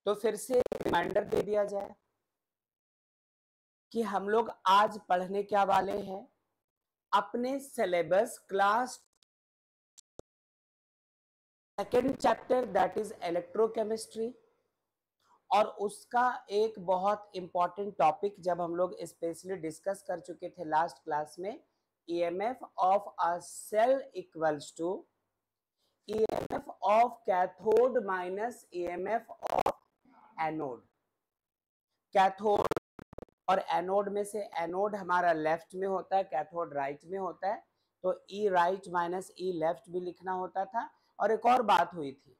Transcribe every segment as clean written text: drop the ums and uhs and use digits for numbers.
तो फिर से रिमाइंडर दे दिया जाए कि हम लोग आज पढ़ने क्या वाले हैं। अपने syllabus class second chapter that is electrochemistry, और उसका एक बहुत इंपॉर्टेंट टॉपिक जब हम लोग स्पेशली डिस्कस कर चुके थे लास्ट क्लास में, EMF of a cell equals to EMF of cathode minus EMF of anode. Cathode और एनोड में से एनोड हमारा लेफ्ट में होता है, कैथोड राइट में होता है, तो ई राइट माइनस ई लेफ्ट भी लिखना होता था। और एक और बात हुई थी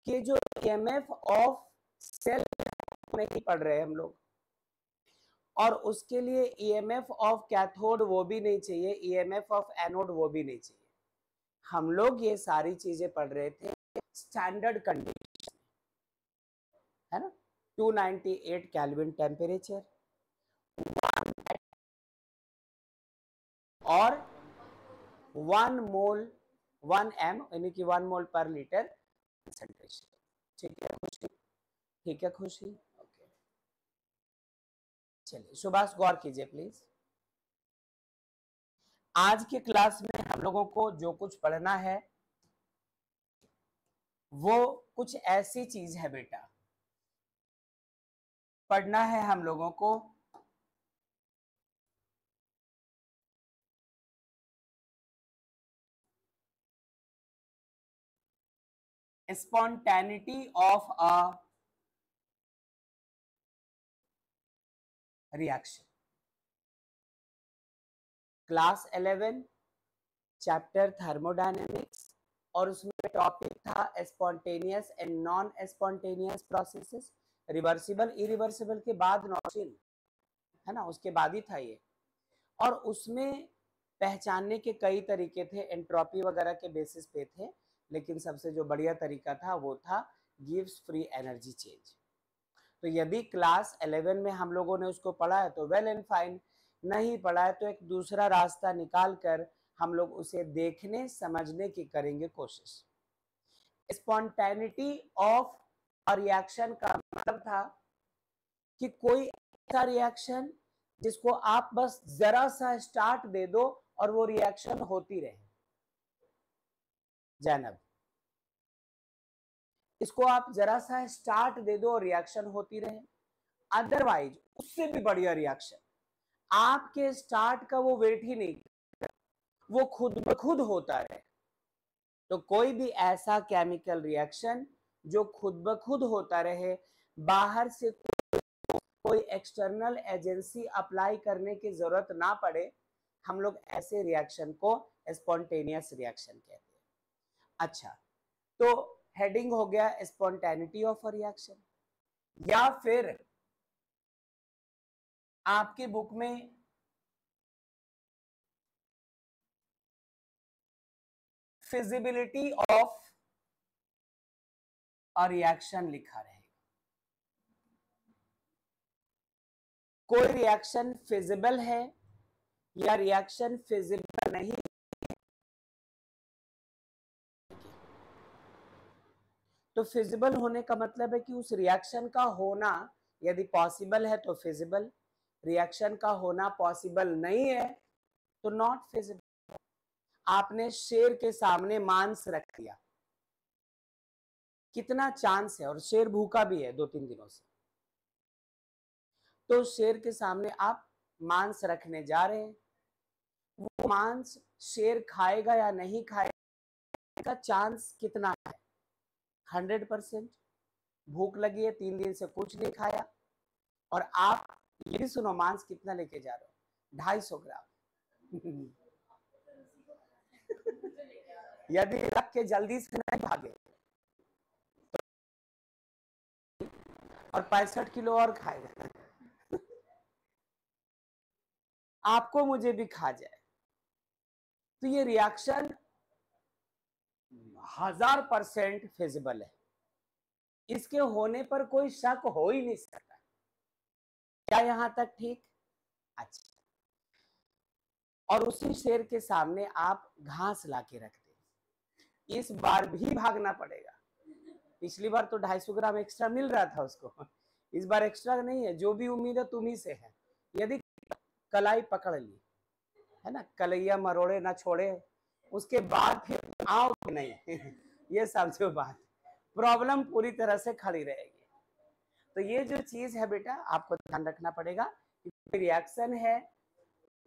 कि जो ईएमएफ ऑफ सेल नहीं पढ़ रहे हम लोग, और उसके लिए ईएमएफ ऑफ कैथोड वो भी नहीं चाहिए, ईएमएफ ऑफ एनोड वो भी नहीं चाहिए। हम लोग ये सारी चीजें पढ़ रहे थे स्टैंडर्ड कंडीशन, है ना। 298 केल्विन टेम्परेचर और 1 मोल 1 एम यानी कि 1 मोल पर लीटर कंसंट्रेशन। ठीक है खुशी, ठीक है खुशी, ओके। चलिए सुभाष गौर कीजिए प्लीज। आज के क्लास में हम लोगों को जो कुछ पढ़ना है वो कुछ ऐसी चीज है बेटा, पढ़ना है हम लोगों को spontaneity of a reaction। Class 11 chapter thermodynamics, और उसमें टॉपिक था spontaneous and non spontaneous processes, reversible irreversible के बाद नॉचिल, है ना, उसके बाद ही था ये। और उसमें पहचानने के कई तरीके थे, एंट्रोपी वगैरह के बेसिस पे थे, लेकिन सबसे जो बढ़िया तरीका था वो था गिव्स फ्री एनर्जी चेंज। तो यदि क्लास 11 में हम लोगों ने उसको पढ़ा है तो वेल एंड फाइन, नहीं पढ़ा है तो एक दूसरा रास्ता निकाल कर हम लोग उसे देखने समझने की करेंगे कोशिश। स्पॉन्टेनिटी ऑफ रिएक्शन का मतलब था कि कोई ऐसा रिएक्शन जिसको आप बस जरा सा स्टार्ट दे दो और वो रिएक्शन होती रहे। जैनब, इसको आप जरा सा स्टार्ट दे दो और रिएक्शन होती रहे। अदरवाइज उससे भी बढ़िया रिएक्शन, आपके स्टार्ट का वो वेट ही नहीं, वो खुद ब खुद होता रहे। तो कोई भी ऐसा केमिकल रिएक्शन जो खुद ब खुद होता रहे, बाहर से कोई एक्सटर्नल एजेंसी अप्लाई करने की जरूरत ना पड़े, हम लोग ऐसे रिएक्शन को स्पॉन्टेनियस रिएक्शन कहते हैं। अच्छा, तो हेडिंग हो गया स्पॉन्टेनिटी ऑफ अ रिएक्शन। या फिर आपकी बुक में फिजिबिलिटी ऑफ अ रिएक्शन लिखा रहेगा। कोई रिएक्शन फिजिबल है या रिएक्शन फिजिबल नहीं, तो फिजिबल होने का मतलब है कि उस रिएक्शन का होना यदि पॉसिबल है तो फिजिबल, रिएक्शन का होना पॉसिबल नहीं है तो नॉट फिजिबल। आपने शेर के सामने मांस रख दिया, कितना चांस है, और शेर भूखा भी है 2-3 दिनों से, तो शेर के सामने आप मांस रखने जा रहे हैं, वो मांस शेर खाएगा या नहीं खाएगा, चांस कितना है? 100%। भूख लगी है, 3 दिन से कुछ नहीं खाया, और आप ये भी सुनो मांस कितना लेके जा रहे हो, 250 ग्राम। यदि रख के जल्दी से नहीं भागे और 65 किलो और खाएगा, आपको मुझे भी खा जाए, तो ये रिएक्शन 1000% फिजिबल है, इसके होने पर कोई शक हो ही नहीं सकता। क्या यहां तक ठीक? अच्छा, और उसी शेर के सामने आप घास लाके रख दें, इस बार भी भागना पड़ेगा, पिछली बार तो 250 ग्राम एक्स्ट्रा मिल रहा था उसको, इस बार एक्स्ट्रा नहीं है, जो भी उम्मीद है तुम ही से है। यदि कलाई पकड़ ली है ना, कलैया मरोड़े ना छोड़े, उसके बाद फिर आओ नहीं ये समझो बात, प्रॉब्लम पूरी तरह से खड़ी रहेगी। तो ये जो चीज है बेटा आपको ध्यान रखना पड़ेगा, रिएक्शन है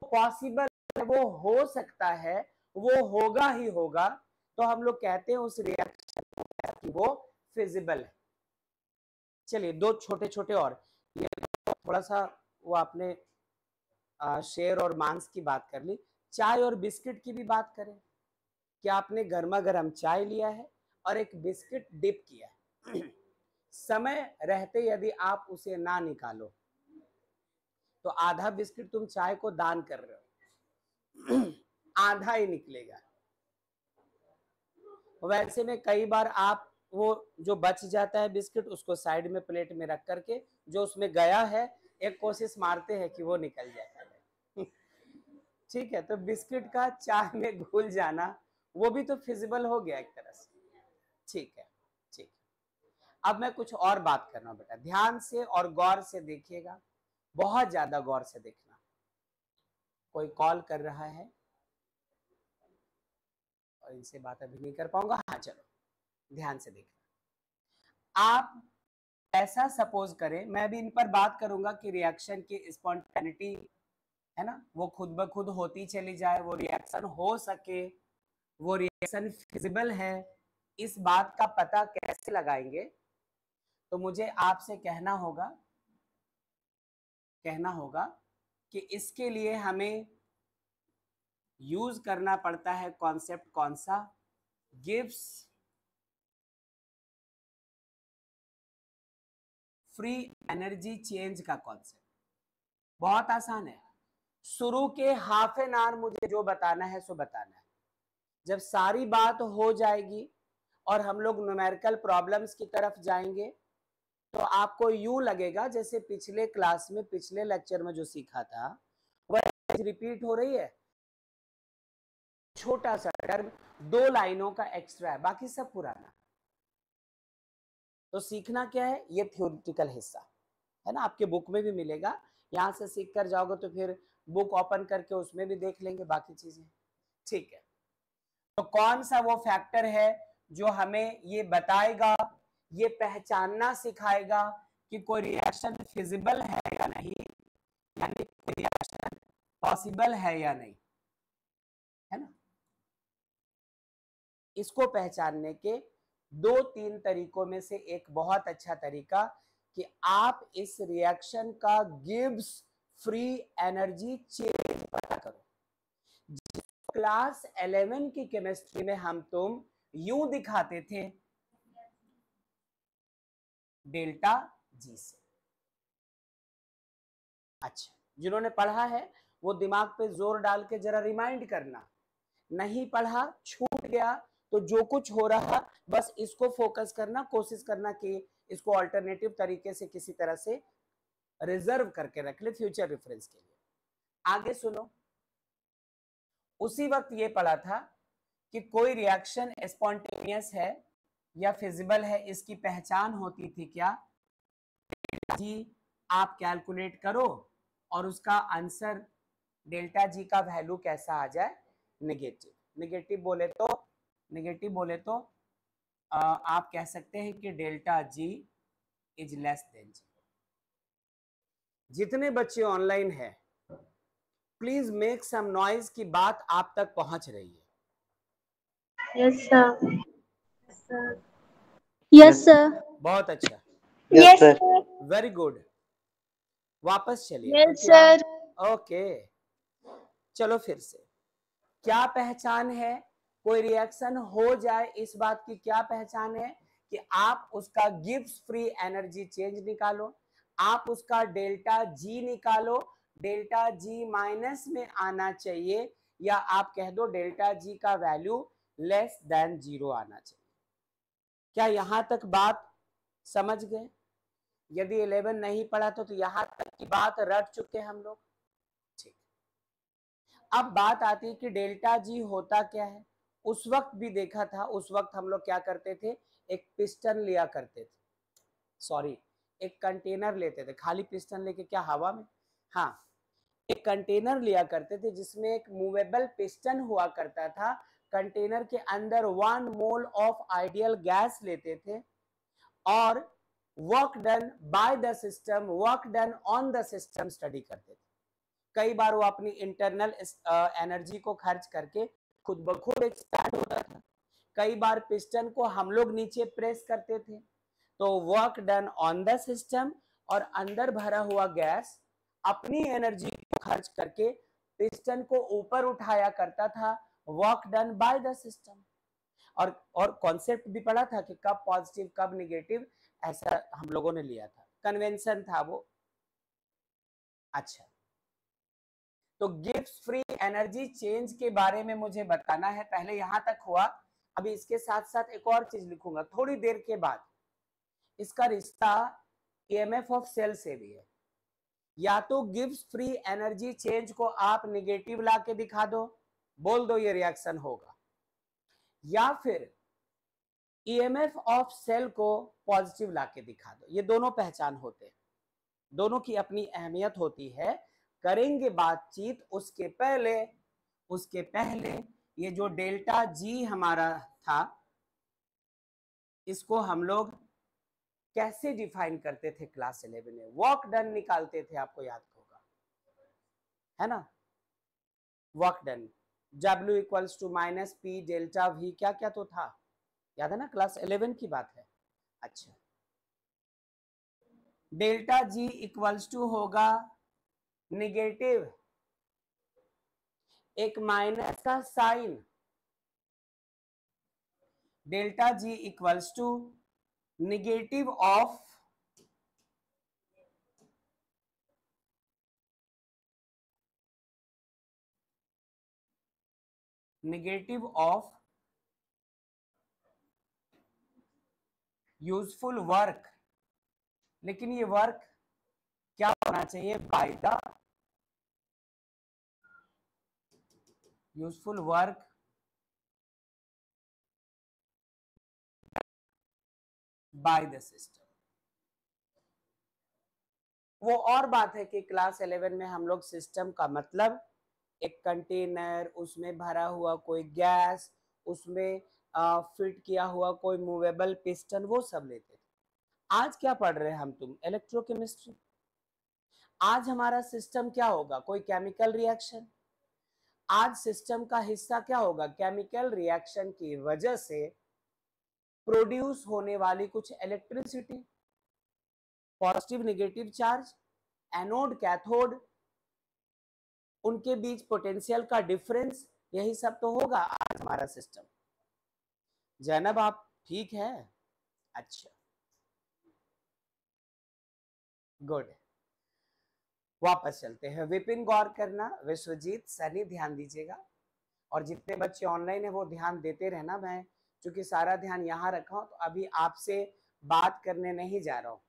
पॉसिबल, वो हो सकता है, वो होगा ही होगा, तो हम लोग कहते हैं उस रिएक्शन की वो फिजिबल है। चलिए दो छोटे छोटे और, ये थोड़ा सा वो आपने शेर और मांस की बात कर ली, चाय और बिस्किट की भी बात करें। क्या आपने गर्मा गर्म चाय लिया है और एक बिस्किट डिप किया है समय रहते यदि आप उसे ना निकालो तो आधा बिस्किट तुम चाय को दान कर रहे हो आधा ही निकलेगा। वैसे में कई बार आप वो जो बच जाता है बिस्किट उसको साइड में प्लेट में रख करके जो उसमें गया है एक कोशिश मारते हैं कि वो निकल जाए ठीक है, तो बिस्किट का चाय में घुल जाना वो भी तो फिजिबल हो गया एक तरह से। ठीक है, ठीक। अब मैं कुछ और बात कर रहा हूं बेटा, ध्यान से और गौर से देखिएगा, बहुत ज्यादा गौर से देखना। कोई कॉल कर रहा है और इनसे बात अभी नहीं कर पाऊंगा। हाँ चलो ध्यान से देखना। आप ऐसा सपोज करें, मैं भी इन पर बात करूंगा कि रिएक्शन की स्पॉन्टेनिटी है ना, वो खुद ब खुद होती चली जाए, वो रिएक्शन हो सके, वो रिएक्शन फिजिबल है, इस बात का पता कैसे लगाएंगे? तो मुझे आपसे कहना होगा कि इसके लिए हमें यूज करना पड़ता है कॉन्सेप्ट कौन सा, गिब्स फ्री एनर्जी चेंज का कॉन्सेप्ट। बहुत आसान है, शुरू के हाफ एन आवर मुझे जो बताना है सो बताना है। जब सारी बात हो जाएगी और हम लोग न्यूमेरिकल प्रॉब्लम्स की तरफ जाएंगे तो आपको यूं लगेगा जैसे पिछले क्लास में पिछले लेक्चर में जो सीखा था वह रिपीट हो रही है, छोटा सा टर्म 2 लाइनों का एक्स्ट्रा है, बाकी सब पुराना। तो सीखना क्या है, ये थ्योरेटिकल हिस्सा है ना, आपके बुक में भी मिलेगा, यहां से सीख कर जाओगे तो फिर बुक ओपन करके उसमें भी देख लेंगे बाकी चीजें। ठीक है, तो कौन सा वो फैक्टर है जो हमें ये बताएगा, ये पहचानना सिखाएगा कि कोई रिएक्शन फिजिबल है या नहीं, यानी कोई रिएक्शन पॉसिबल है या नहीं, है ना। इसको पहचानने के 2-3 तरीकों में से एक बहुत अच्छा तरीका कि आप इस रिएक्शन का गिब्स फ्री एनर्जी चेंज पता करो। क्लास 11 की केमिस्ट्री में हम तुम यूं दिखाते थे डेल्टा जी से। अच्छा, जिन्होंने पढ़ा है वो दिमाग पे जोर डाल के जरा रिमाइंड करना, नहीं पढ़ा छूट गया तो जो कुछ हो रहा बस इसको फोकस करना, कोशिश करना कि इसको अल्टरनेटिव तरीके से किसी तरह से रिजर्व करके रख ले फ्यूचर रेफरेंस के लिए। आगे सुनो, उसी वक्त ये पढ़ा था कि कोई रिएक्शन स्पॉन्टेनियस है या फिजिबल है, इसकी पहचान होती थी क्या जी, आप कैलकुलेट करो और उसका आंसर डेल्टा जी का वैल्यू कैसा आ जाए, नेगेटिव। नेगेटिव बोले तो आप कह सकते हैं कि delta G is less than 0। जितने बच्चे ऑनलाइन हैं प्लीज मेक सम नॉइज की बात आप तक पहुंच रही है। यस सर, यस सर, बहुत अच्छा, यस सर, वेरी गुड। वापस चलिए, यस सर। ओके चलो फिर से, क्या पहचान है, कोई रिएक्शन हो जाए इस बात की क्या पहचान है कि आप उसका गिब्स फ्री एनर्जी चेंज निकालो, आप उसका डेल्टा जी निकालो, डेल्टा जी माइनस में आना चाहिए या आप कह दो डेल्टा जी का वैल्यू लेस देन 0 आना चाहिए। क्या यहां तक बात समझ गए? यदि 11 नहीं पढ़ा तो यहां तक की बात रट चुके हम लोग। ठीक, अब बात आती है कि डेल्टा जी होता क्या है। उस वक्त भी देखा था, उस वक्त हम लोग क्या करते थे, एक पिस्टन लिया करते थे, सॉरी एक कंटेनर लेते थे, खाली पिस्टन लेके क्या हवा में, हाँ एक कंटेनर लिया करते थे जिसमें एक मूवेबल पिस्टन हुआ करता था। कंटेनर के अंदर 1 मोल ऑफ आइडियल गैस लेते थे और work done by the system, work done on the system study करते थे। कई बार वो अपनी इंटरनल एनर्जी को खर्च करके खुद ब खुद एक्सपैंड होता था। कई बार पिस्टन को हम लोग नीचे प्रेस करते थे, तो work done on the system और अंदर भरा हुआ गैस अपनी एनर्जी को खर्च करके पिस्टन को ऊपर उठाया करता था, work done by the system. और कॉन्सेप्ट भी पढ़ा था कि कब पॉजिटिव कब निगेटिव, ऐसा हम लोगों ने लिया था, कन्वेंशन था वो। अच्छा, तो गिब्स फ्री एनर्जी चेंज के बारे में मुझे बताना है, पहले यहां तक हुआ। अभी इसके साथ साथ एक और चीज लिखूंगा थोड़ी देर के बाद, इसका रिश्ता ईएमएफ ऑफ सेल से भी है। या तो गिब्स फ्री एनर्जी चेंज को आप निगेटिव ला के दिखा दो, बोल दो ये रिएक्शन होगा, या फिर ईएमएफ ऑफ सेल को पॉजिटिव ला के दिखा दो। ये दोनों पहचान होते हैं, दोनों की अपनी अहमियत होती है। करेंगे बातचीत उसके पहले ये जो डेल्टा जी हमारा था, इसको हम लोग कैसे डिफाइन करते थे क्लास 11 में, वर्क डन निकालते थे, आपको याद होगा, है ना। Work done W equals to minus P delta V, क्या क्या तो था, याद है ना, क्लास 11 की बात है। अच्छा, डेल्टा G इक्वल्स टू होगा निगेटिव, एक माइनस का sign, delta G equals to negative of useful work. लेकिन ये वर्क क्या होना चाहिए, by the useful work by the system. वो और बात है कि क्लास 11 में हम लोग सिस्टम का मतलब एक कंटेनर, उसमें भरा हुआ कोई गैस, उसमें फिट किया हुआ कोई मूवेबल पिस्टन, वो सब लेते थे। आज क्या पढ़ रहे हैं हम तुम, इलेक्ट्रोकेमिस्ट्री। आज हमारा सिस्टम क्या होगा, कोई केमिकल रिएक्शन। आज सिस्टम का हिस्सा क्या होगा, केमिकल रिएक्शन की वजह से प्रोड्यूस होने वाली कुछ electricity, positive negative charge, anode cathode, उनके बीच पोटेंशियल का डिफरेंस, यही सब तो होगा आज हमारा सिस्टम। जैनब आप ठीक है, अच्छा गुड। वापस चलते हैं, विपिन गौर करना, विश्वजीत, सनी ध्यान दीजिएगा, और जितने बच्चे ऑनलाइन है वो ध्यान देते रहना। मैं चूंकि सारा ध्यान यहाँ रखा हूं, तो अभी आपसे बात करने नहीं जा रहा हूं,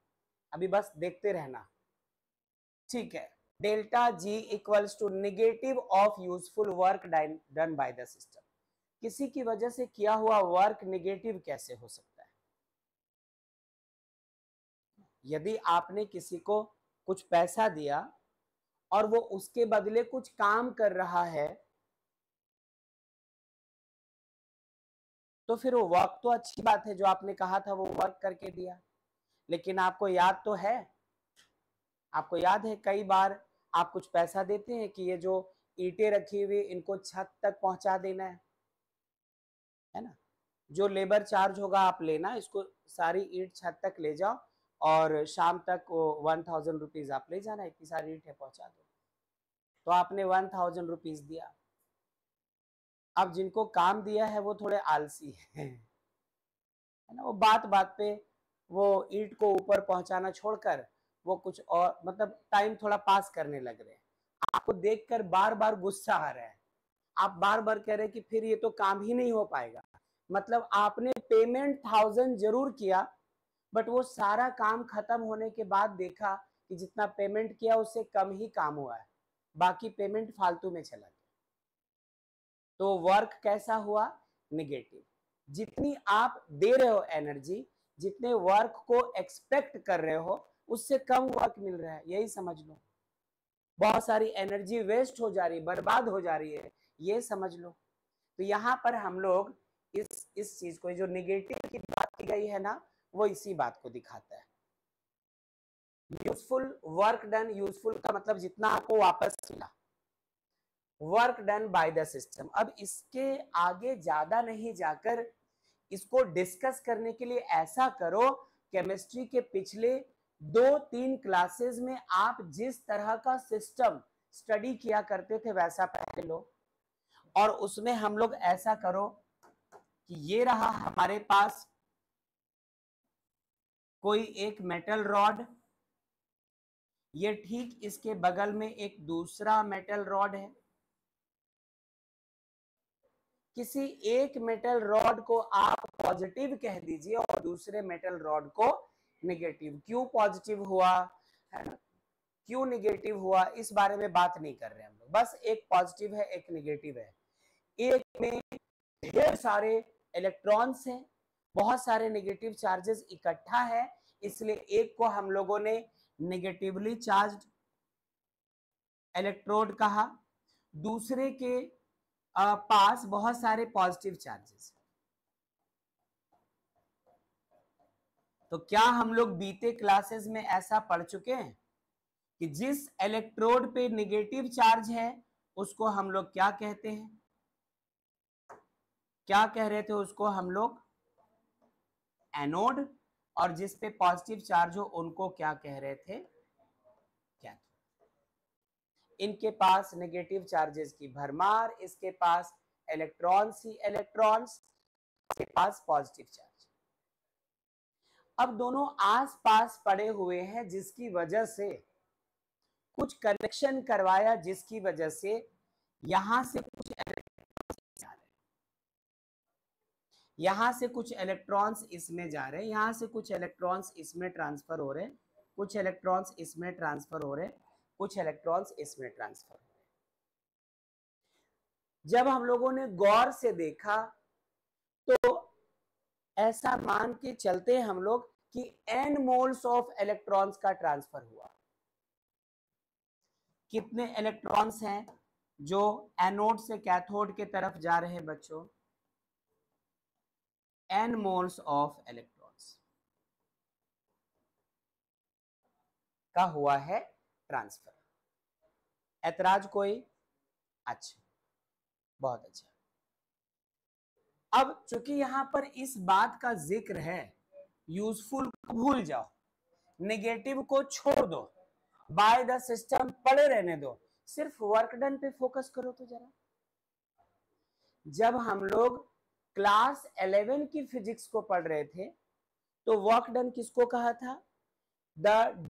अभी बस देखते रहना, ठीक है। Delta G equals to negative of useful work done by the system. किसी की वजह से किया हुआ वर्क निगेटिव कैसे हो सकता है? यदि आपने किसी को कुछ पैसा दिया और वो उसके बदले कुछ काम कर रहा है, तो फिर वो वर्क तो अच्छी बात है, जो आपने कहा था वो वर्क करके दिया। लेकिन आपको याद तो है, आपको याद है कई बार आप कुछ पैसा देते हैं कि ये जो ईंटें रखी हुई इनको छत तक पहुंचा देना है ना। जो लेबर चार्ज होगा आप लेना, इसको सारी ईंट छत तक ले जाओ और शाम तक वो 1000 रुपीज आप ले जाना, इतनी सारी ईंटें पहुंचा दो। तो आपने 1000 रुपीज दिया। अब जिनको काम दिया है वो थोड़े आलसी है ना, वो बात बात पे वो ईंट को ऊपर पहुंचाना छोड़कर वो कुछ और, मतलब टाइम थोड़ा पास करने लग रहे हैं। आपको देखकर बार बार गुस्सा आ रहा है, आप बार बार कह रहे हैं कि फिर ये तो काम ही नहीं हो पाएगा। मतलब आपने पेमेंट 1000 जरूर किया, बट वो सारा काम खत्म होने के बाद देखा कि जितना पेमेंट किया उससे कम ही काम हुआ है, बाकी पेमेंट फालतू में चला गया। तो वर्क कैसा हुआ, निगेटिव। जितनी आप दे रहे हो एनर्जी, जितने वर्क को एक्सपेक्ट कर रहे हो, उससे कम वर्क मिल रहा है, यही समझ लो। बहुत सारी एनर्जी वेस्ट हो जा रही, बर्बाद हो जा रही है, ये समझ लो। तो यहाँ पर हम लोग इस चीज को, जो निगेटिव की बात की गई है ना, वो इसी बात को दिखाता है। यूजफुल वर्क डन, यूजफुल का मतलब जितना आपको वापस मिला, work done by the system. अब इसके आगे ज्यादा नहीं जाकर इसको डिस्कस करने के लिए ऐसा करो, केमिस्ट्री के पिछले 2-3 क्लासेस में आप जिस तरह का सिस्टम स्टडी किया करते थे वैसा पहले लो, और उसमें हम लोग ऐसा करो कि ये रहा हमारे पास कोई एक मेटल रॉड, ये ठीक इसके बगल में एक दूसरा मेटल रॉड है। किसी एक मेटल रॉड को आप पॉजिटिव कह दीजिए और दूसरे मेटल रॉड को नेगेटिव। क्यों पॉजिटिव हुआ है ना, क्यों नेगेटिव हुआ, इस बारे में बात नहीं कर रहे हम लोग, बस एक पॉजिटिव है एक नेगेटिव है। एक में ढेर सारे इलेक्ट्रॉन्स हैं, बहुत सारे नेगेटिव चार्जेस इकट्ठा है, इसलिए एक को हम लोगों ने नेगेटिवली चार्ज्ड इलेक्ट्रोड कहा, दूसरे के पास बहुत सारे पॉजिटिव चार्जेस। तो क्या हम लोग बीते क्लासेस में ऐसा पढ़ चुके हैं कि जिस इलेक्ट्रोड पे नेगेटिव चार्ज है उसको हम लोग क्या कहते हैं, क्या कह रहे थे उसको हम लोग, एनोड, और जिस पे पॉजिटिव चार्ज हो उनको क्या कह रहे थे, कैथोड। इनके पास नेगेटिव चार्जेस की भरमार, इसके पास इलेक्ट्रॉन्स ही इलेक्ट्रॉन्स, इसके पास पॉजिटिव चार्ज। अब दोनों आस पास पड़े हुए हैं, जिसकी वजह से कुछ कनेक्शन करवाया, जिसकी वजह से यहां से कुछ इलेक्ट्रॉन्स जा रहे हैं, यहां से कुछ इलेक्ट्रॉन्स इसमें जा रहे हैं, यहां से कुछ इलेक्ट्रॉन्स इसमें ट्रांसफर हो रहे हैं, कुछ इलेक्ट्रॉन्स इसमें ट्रांसफर हो रहे हैं, कुछ इलेक्ट्रॉन्स इसमें ट्रांसफर हो रहे हैं। जब हम लोगों ने गौर से देखा तो ऐसा मान के चलते हैं हम लोग कि n मोल्स ऑफ इलेक्ट्रॉन्स का ट्रांसफर हुआ। कितने इलेक्ट्रॉन्स हैं जो एनोड से कैथोड के तरफ जा रहे हैं बच्चों, n मोल्स ऑफ इलेक्ट्रॉन्स का हुआ है ट्रांसफर। ऐतराज कोई? अच्छा, बहुत अच्छा। अब चूंकि यहां पर इस बात का जिक्र है, यूजफुल को भूल जाओ, नेगेटिव को छोड़ दो, बाय द सिस्टम पड़े रहने दो, सिर्फ वर्क डन पे फोकस करो तो जरा। जब हम लोग क्लास 11 की फिजिक्स को पढ़ रहे थे तो वर्क डन किसको कहा था, the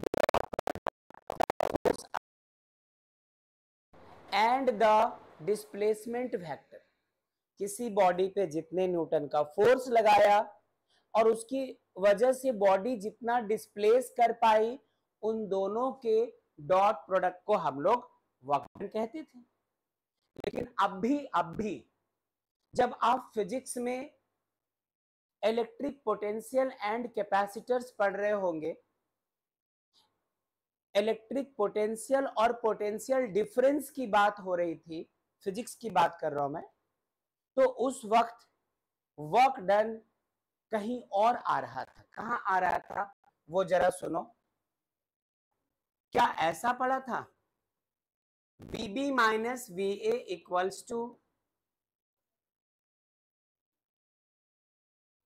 end the displacement vector. किसी बॉडी पे जितने न्यूटन का फोर्स लगाया और उसकी वजह से बॉडी जितना डिस्प्लेस कर पाई, उन दोनों के डॉट प्रोडक्ट को हम लोग वर्क डन कहते थे। लेकिन अब भी जब आप फिजिक्स में इलेक्ट्रिक पोटेंशियल एंड कैपेसिटर्स पढ़ रहे होंगे, इलेक्ट्रिक पोटेंशियल और पोटेंशियल डिफरेंस की बात हो रही थी, फिजिक्स की बात कर रहा हूं मैं, तो उस वक्त वर्क डन कहीं और आ रहा था। कहां आ रहा था वो जरा सुनो। क्या ऐसा पड़ा था, VB minus VA equals to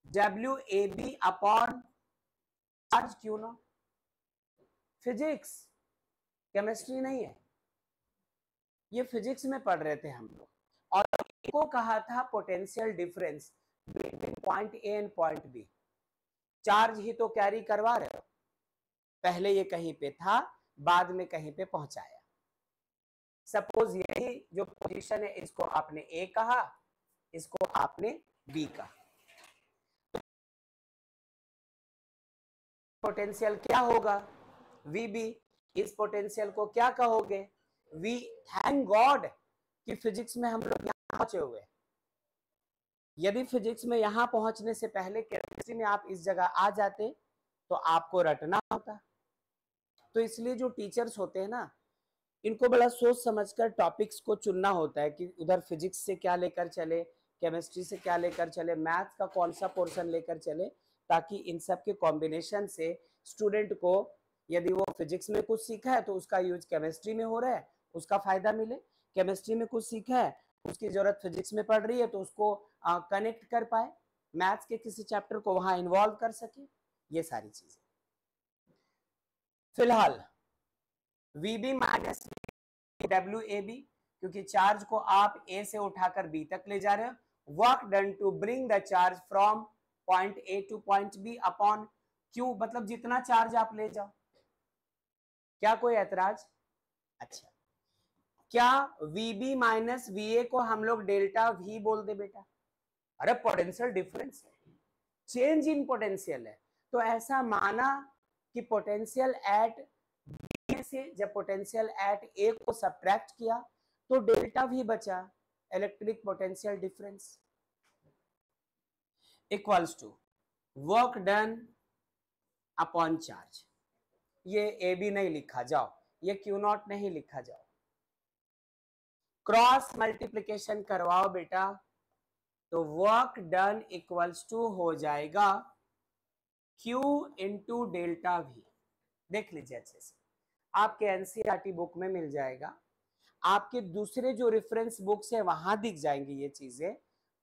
WAB upon charge Q no? Physics, chemistry नहीं है, ये फिजिक्स में पढ़ रहे थे हम लोग। और को कहा था potential difference between point A and point B. Charge ही तो कैरी करवा रहे हो, पहले ये कहीं पे था, बाद में कहीं पे पहुंचाया। सपोज यही जो पोजीशन है, इसको आपने ए कहा, इसको आपने बी कहा, पोटेंशियल क्या होगा, VB। इस पोटेंशियल को क्या कहोगे, V। थैंक गॉड कि फिजिक्स में हम लोग यहाँ पहुंचे हुए। यदि फिजिक्स में यहां पहुंचने से पहले केमिस्ट्री में आप इस जगह आ जाते तो आपको रटना होता। तो इसलिए जो टीचर्स होते हैं ना, इनको बड़ा सोच समझकर टॉपिक्स को चुनना होता है कि उधर फिजिक्स से क्या लेकर चले, केमिस्ट्री से क्या लेकर चले, मैथ्स का कौन सा पोर्शन लेकर चले, ताकि इन सब के कॉम्बिनेशन से स्टूडेंट को, यदि वो फिजिक्स में कुछ सीखा है तो उसका यूज केमिस्ट्री में हो रहा है, उसका फायदा मिले। केमिस्ट्री में कुछ सीखा है, उसकी जरूरत फिजिक्स में पड़ रही है, तो उसको कनेक्ट कर पाए, मैथ्स के किसी चैप्टर को वहां इन्वॉल्व कर सके, ये सारी चीजें। फिलहाल VB माइनस WAB, क्योंकि चार्ज को आप A से उठाकर B तक ले जा रहे हो, work done to bring the charge from point A to point B upon Q, मतलब जितना चार्ज आप ले जाओ। क्या कोई ऐतराज? अच्छा, क्या VB माइनस VA को हम लोग डेल्टा V बोल दे बेटा? अरे पोटेंशियल डिफरेंस है, चेंज इन पोटेंशियल है, तो ऐसा माना कि पोटेंशियल एट B से जब पोटेंशियल एट A को सब्ट्रैक्ट किया तो डेल्टा V बचा, electric potential difference equals to work done upon charge. ये AB नहीं लिखा जाओ, ये Q0 नहीं लिखा जाओ, क्रॉस मल्टीप्लिकेशन करवाओ बेटा, तो वर्क डन इक्वल्स टू हो जाएगा Q इंटू डेल्टा V। देख लीजिए अच्छे से, आपके एनसीईआरटी बुक में मिल जाएगा, आपके दूसरे जो रेफरेंस बुक्स है वहां दिख जाएंगी ये चीजें,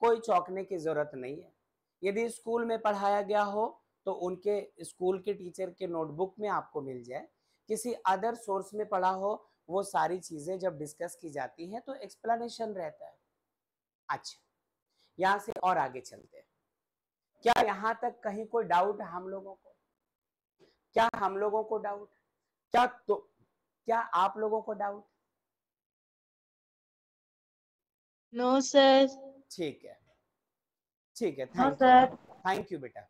कोई चौंकने की जरूरत नहीं है। यदि स्कूल में पढ़ाया गया हो तो उनके स्कूल के टीचर के नोटबुक में आपको मिल जाए, किसी अदर सोर्स में पढ़ा हो, वो सारी चीजें जब डिस्कस की जाती हैं तो एक्सप्लेनेशन रहता है। अच्छा, यहां से और आगे चलते हैं। क्या यहां तक कहीं कोई डाउट हम लोगों को? क्या हम लोगों को डाउट? क्या आप लोगों को डाउट? No sir. ठीक है, ठीक है, no thank you, sir. Thank you बेटा,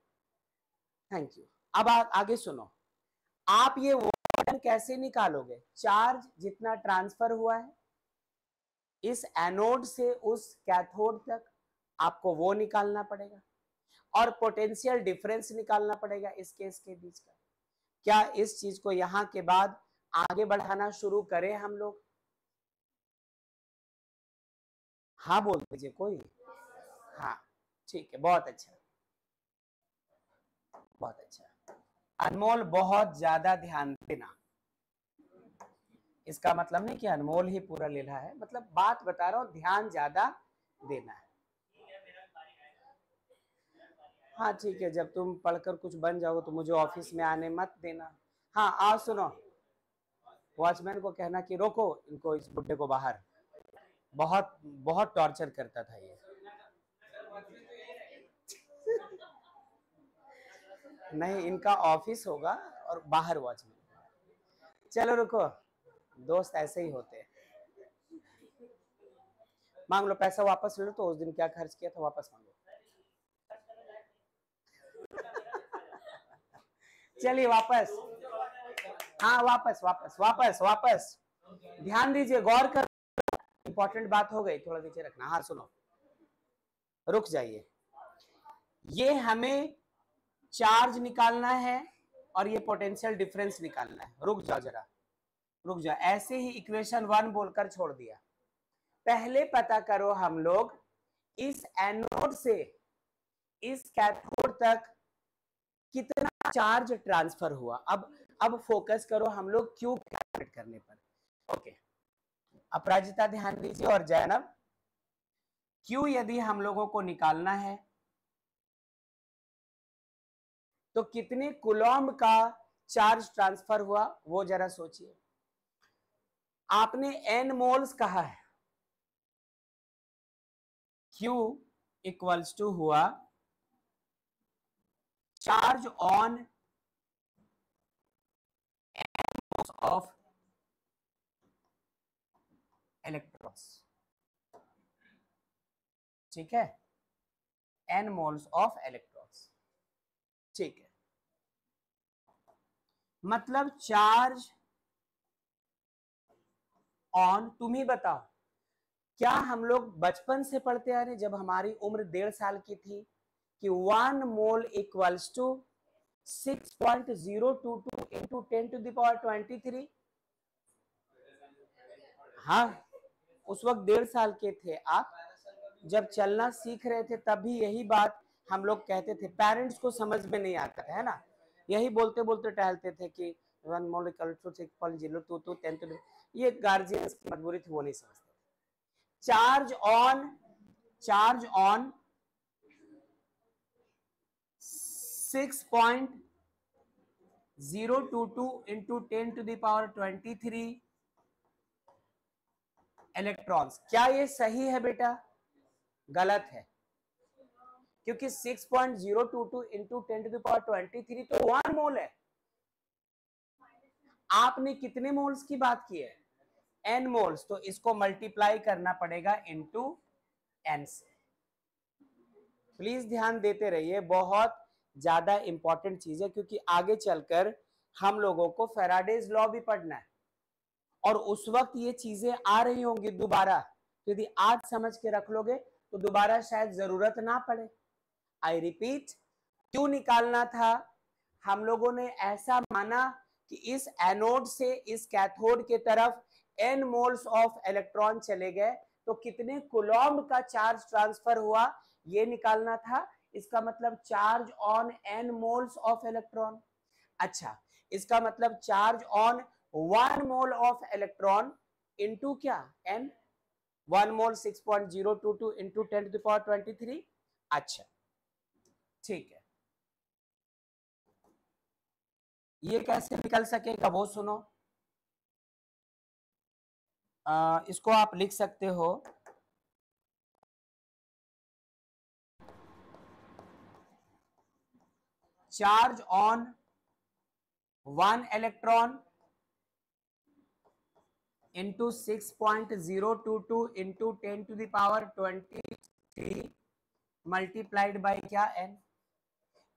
थैंक यू। अब आगे सुनो, आप ये वर्क कैसे निकालोगे? चार्ज जितना ट्रांसफर हुआ है इस एनोड से उस कैथोड तक, आपको वो निकालना पड़ेगा, और पोटेंशियल डिफरेंस निकालना पड़ेगा इस केस के बीच का। क्या इस चीज को यहां के बाद आगे बढ़ाना शुरू करें हम लोग? हाँ बोल दीजिए कोई। हाँ, ठीक है, बहुत अच्छा, बहुत अच्छा। अनमोल बहुत ज्यादा ध्यान देना, इसका मतलब नहीं कि अनमोल ही पूरा ले रहा है, मतलब बात बता रहा हूं, ध्यान ज्यादा देना है। हाँ ठीक है, जब तुम पढ़कर कुछ बन जाओ तो मुझे ऑफिस में आने मत देना। हाँ आओ सुनो, वॉचमैन को कहना कि रोको इनको, इस बुड्ढे को बाहर, बहुत बहुत टॉर्चर करता था ये। नहीं, इनका ऑफिस होगा और बाहर वॉचमैन। चलो रुको, दोस्त ऐसे ही होते हैं। मांग लो पैसा वापस ले लो, तो उस दिन क्या खर्च किया था वापस मांगो। चलिए वापस, हाँ वापस वापस वापस वापस, ध्यान दीजिए, गौर कर, इंपॉर्टेंट बात हो गई, थोड़ा नीचे रखना। हाँ सुनो, रुक जाइए, ये हमें चार्ज निकालना है और ये पोटेंशियल डिफरेंस निकालना है। रुक जाओ जरा, रुक जाओ, ऐसे ही इक्वेशन 1 बोलकर छोड़ दिया। पहले पता करो हम लोग इस एनोड से इस कैथोड तक कितना चार्ज ट्रांसफर हुआ। अब फोकस करो हम लोग क्यू कैलकुलेट करने पर। ओके, अपराजिता ध्यान दीजिए और जैनब, क्यू यदि हम लोगों को निकालना है तो कितने कूलॉम्ब का चार्ज ट्रांसफर हुआ वो जरा सोचिए। आपने n मोल्स कहा है, Q इक्वल्स टू हुआ चार्ज ऑन ऑफ इलेक्ट्रॉन्स, ठीक है, n मोल्स ऑफ इलेक्ट्रॉन्स, ठीक है, मतलब चार्ज ऑन, तुम ही बताओ क्या हम लोग बचपन से पढ़ते आ रहे जब हमारी उम्र 1.5 साल की थी कि 1 मोल इक्वल्स टू 6.022 इंटू 10⁻23। हाँ, उस वक्त 1.5 साल के थे आप, जब चलना सीख रहे थे तब भी यही बात हम लोग कहते थे, पेरेंट्स को समझ में नहीं आता है ना, यही बोलते बोलते टहलते थे कि 1 मोल इक्वल टू 6.022 10 ये गार्जियंस की मजबूरी थी, वो नहीं समझते। चार्ज ऑन 6.022 इंटू 10⁻23 इलेक्ट्रॉन्स, क्या ये सही है बेटा? गलत है, क्योंकि 6.022 इंटू 10⁻23 तो 1 मोल है। आपने कितने मोल्स की बात की है? n मोल्स, तो इसको मल्टीप्लाई करना पड़ेगा इंटू n से। प्लीज ध्यान देते रहिए, बहुत ज्यादा इंपॉर्टेंट चीज है, क्योंकि आगे चलकर हम लोगों को फैराडेज लॉ भी पढ़ना है और उस वक्त ये चीजें आ रही होंगी दोबारा, तो यदि आज समझ के रख लोगे तो दोबारा शायद जरूरत ना पड़े। आई रिपीट, क्यों निकालना था? हम लोगों ने ऐसा माना कि इस एनोड से इस कैथोड के तरफ n मोल्स ऑफ इलेक्ट्रॉन चले गए, तो कितने कूलॉम्ब का चार्ज ट्रांसफर हुआ ये निकालना था। इसका मतलब charge on n moles of electron. अच्छा, इसका मतलब charge on 1 mole of electron into क्या? n। 1 मोल 6.022 इंटू 10⁻23। अच्छा, ठीक है, ये कैसे निकल सकेगा वो सुनो। इसको आप लिख सकते हो, charge on 1 electron into 6.022 into 10⁻23 multiplied by क्या? n।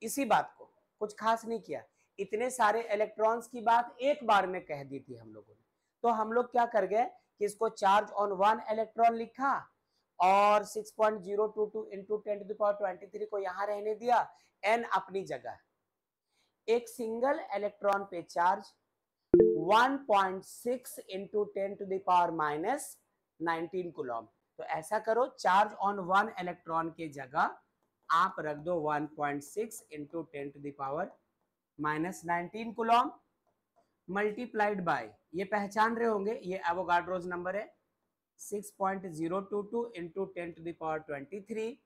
इसी बात को, कुछ खास नहीं किया, इतने सारे इलेक्ट्रॉन्स की बात एक बार में कह दी थी हम लोगों ने। तो हम लोग क्या कर गए कि इसको चार्ज ऑन 1 इलेक्ट्रॉन लिखा और 6.022 इंटू 10⁻23 को यहां रहने दिया, n अपनी जगह। एक सिंगल इलेक्ट्रॉन पे चार्ज 1.6 इंटू 10⁻⁻19 कूलॉम। तो ऐसा करो, चार्ज ऑन 1 इलेक्ट्रॉन के जगह आप रख दो 1.6 इंटू 10⁻⁻19 कूलॉम मल्टीप्लाइड बाय, ये पहचान रहे होंगे, ये एवोगाड्रोस नंबर है 6.022 इंटू 10⁻23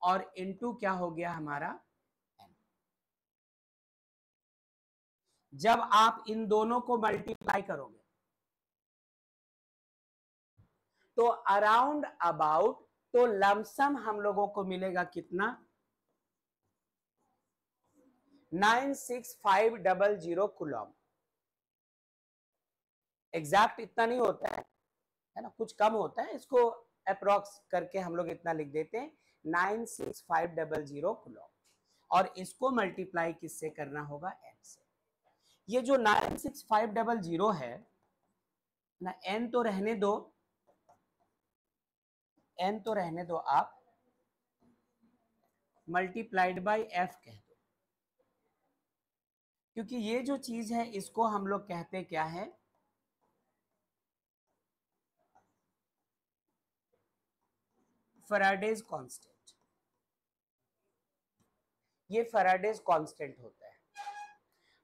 और इंटू क्या हो गया हमारा? n। जब आप इन दोनों को मल्टीप्लाई करोगे तो अराउंड अबाउट, तो लमसम हम लोगों को मिलेगा कितना? 96500 कूलॉम। एग्जैक्ट इतना नहीं होता है ना, कुछ कम होता है, इसको अप्रोक्स करके हम लोग इतना लिख देते हैं 96500 कूलॉम, और इसको मल्टीप्लाई किससे करना होगा? n से। ये जो 96500 है ना, n तो रहने दो, n तो रहने दो, आप मल्टीप्लाइड बाय f कह दो, क्योंकि ये जो चीज है इसको हम लोग कहते क्या है? Faraday's constant. ये फैराडेज कांस्टेंट होता है।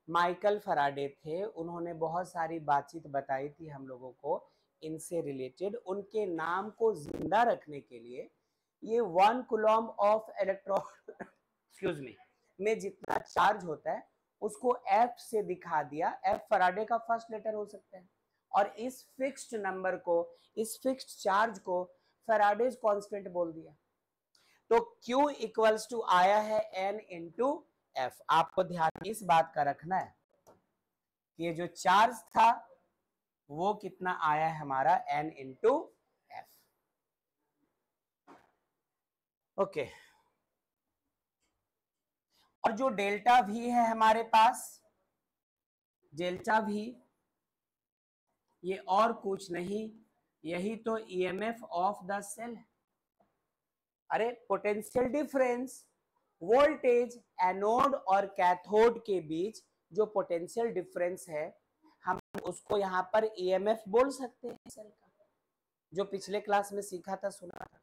माइकल फैराडे थे, उन्होंने बहुत सारी बातचीत बताई थी हम लोगों को इनसे रिलेटेड। उनके नाम को जिंदा रखने के लिए ये 1 coulomb of electron excuse me में जितना चार्ज होता है उसको F से दिखा दिया। F फैराडे का फर्स्ट लेटर हो सकता है, और इस फिक्स्ड नंबर को, इस फिक्स्ड चार्ज को फैराडेज कांस्टेंट बोल दिया। तो Q इक्वल्स टू आया है N इंटू F। आपको ध्यान इस बात का रखना है कि ये जो चार्ज था वो कितना आया है हमारा? N into F। ओके, और जो डेल्टा V है हमारे पास, डेल्टा V ये और कुछ नहीं, यही तो ईएमएफ ऑफ द सेल है। अरे पोटेंशियल डिफरेंस, वोल्टेज एनोड और कैथोड के बीच जो पोटेंशियल डिफरेंस है, हम उसको यहाँ पर ईएमएफ बोल सकते हैं सेल का, जो पिछले क्लास में सीखा था, सुना था।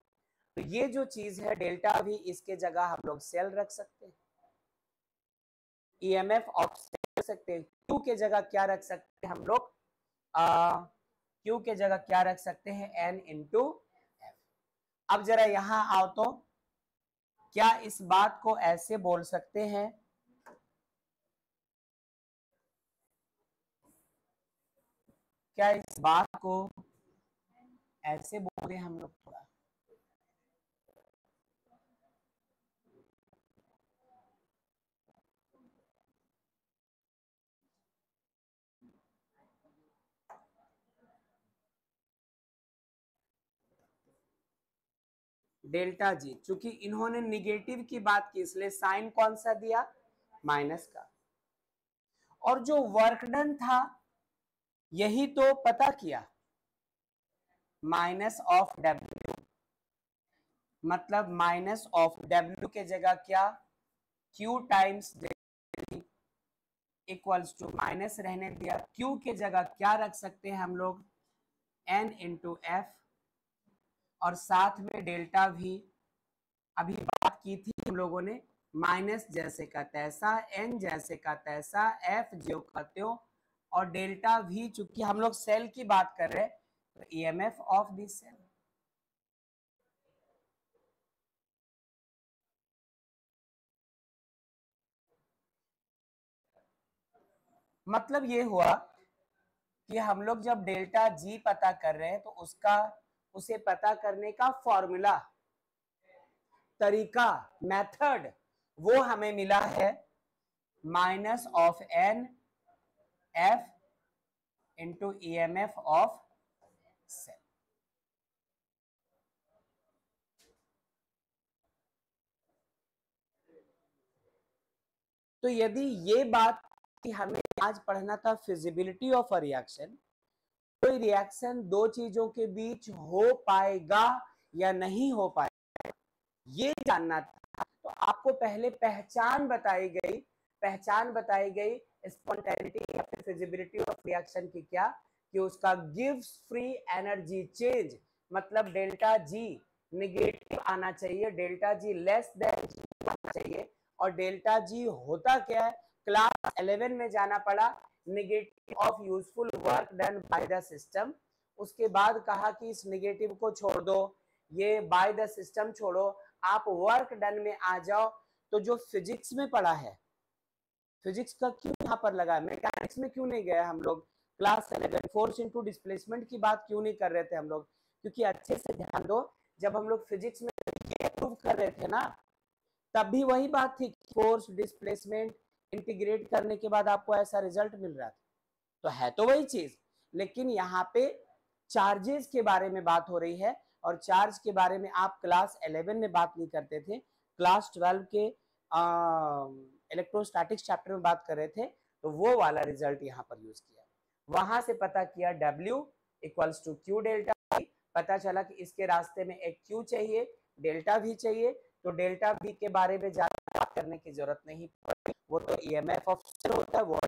तो ये जो चीज है डेल्टा भी, इसके जगह हम लोग सेल रख सकते हैं, ईएमएफ ऑफ सेल रख सकते हैं। क्यू के जगह क्या रख सकते हैं हम लोग, क्यू के जगह क्या रख सकते हैं, एन इंटू एफ। अब जरा यहां आओ तो क्या इस बात को ऐसे बोल सकते हैं, क्या इस बात को ऐसे बोले हम लोग, थोड़ा डेल्टा जी, चूंकि इन्होंने निगेटिव की बात की इसलिए साइन कौन सा दिया, माइनस का। और जो वर्क डन था यही तो पता किया, माइनस ऑफ डब्ल्यू, मतलब माइनस ऑफ डब्ल्यू के जगह क्या, Q times equals to minus रहने दिया, क्यू के जगह क्या रख सकते हैं हम लोग, एन इंटू एफ, और साथ में डेल्टा भी अभी बात की थी हम लोगों ने, माइनस जैसे का तैसा, एन जैसे का तैसा, एफ जो का त्यों, और डेल्टा भी, चूंकि हम लोग सेल की बात कर रहे हैं तो ईएमएफ ऑफ दिस सेल। मतलब ये हुआ कि हम लोग जब डेल्टा जी पता कर रहे हैं तो उसे पता करने का फॉर्मूला, तरीका, मेथड, वो हमें मिला है minus of N F into EMF of cell. तो यदि ये बात कि हमें आज पढ़ना था फिजिबिलिटी ऑफ अ रिएक्शन, कोई रिएक्शन दो चीजों के बीच हो पाएगा या नहीं हो पाएगा ये जानना था, तो आपको पहले पहचान बताई गई स्पॉन्टेनिटी या फिर फिजिबिलिटी ऑफ रिएक्शन की, क्या कि उसका गिव्स फ्री एनर्जी चेंज, मतलब डेल्टा जी निगेटिव आना चाहिए, डेल्टा जी लेस देन आना चाहिए। और डेल्टा जी होता क्या है, क्लास 11 में जाना पड़ा, negative of useful work done by the system. उसके बाद कहा कि इस निगेटिव को छोड़ दो, ये बाय द सिस्टम छोड़ो, आप वर्क डन में आ जाओ। तो जो फिजिक्स में पढ़ा है, फिजिक्स का क्यों यहाँ पर लगा, मैकेनिक्स में क्यों नहीं गए हम लोग, क्लास 11 फोर्स इनटू डिस्प्लेसमेंट की बात क्यों नहीं कर रहे थे हम लोग, क्योंकि अच्छे से ध्यान दो, जब हम लोग फिजिक्स में ये प्रूव कर रहे थे ना, तब भी वही बात थी, फोर्स डिस्प्लेसमेंट इंटीग्रेट करने के बाद आपको ऐसा रिजल्ट मिल रहा था। तो है तो वही चीज, लेकिन यहाँ पे चार्जेस के बारे में बात हो रही है, और चार्ज के बारे में आप क्लास 11 में बात नहीं करते थे, क्लास 12 के इलेक्ट्रोस्टैटिक्स चैप्टर में बात कर रहे थे, तो वो वाला रिजल्ट यहाँ पर यूज किया। वहां से पता किया W equals to Q delta, पता चला कि इसके रास्ते में एक क्यू चाहिए, डेल्टा भी चाहिए, तो डेल्टा भी के बारे में ज्यादा बात करने की जरूरत नहीं पड़ी, वो तो ईएमएफ ऑफ सेल होता है। वो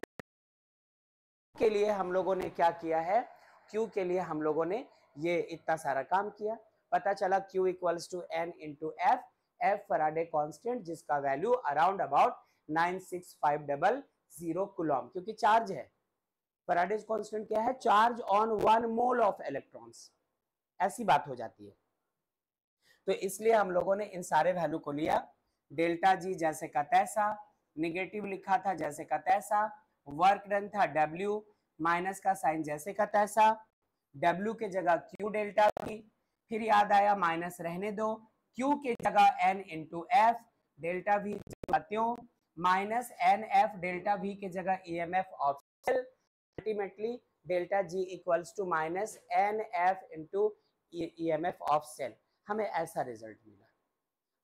के लिए हम लोगों ने क्या किया है, क्यू के लिए हम लोगों ने ये इतना सारा काम किया। पता चला Q equals to N into F, F Faraday constant जिसका वैल्यू अराउंड अबाउट 96500 कूलम, क्योंकि चार्ज है, फराडे कांस्टेंट क्या है, charge on 1 mole of electrons, ऐसी बात हो जाती है। तो इसलिए हम लोगों ने इन सारे वैल्यू को लिया, डेल्टा जी जैसे का तैसा, निगेटिव लिखा था जैसे का तैसा, वर्क डन था W, माइनस का साइन जैसे का तैसा, W के जगह Q डेल्टा V, फिर याद आया माइनस रहने दो, Q के जगह N into F, delta V त्यों, minus N F delta V के जगह EMF of cell, ultimately delta G equals to minus N F into EMF of cell. हमें ऐसा रिजल्ट मिला।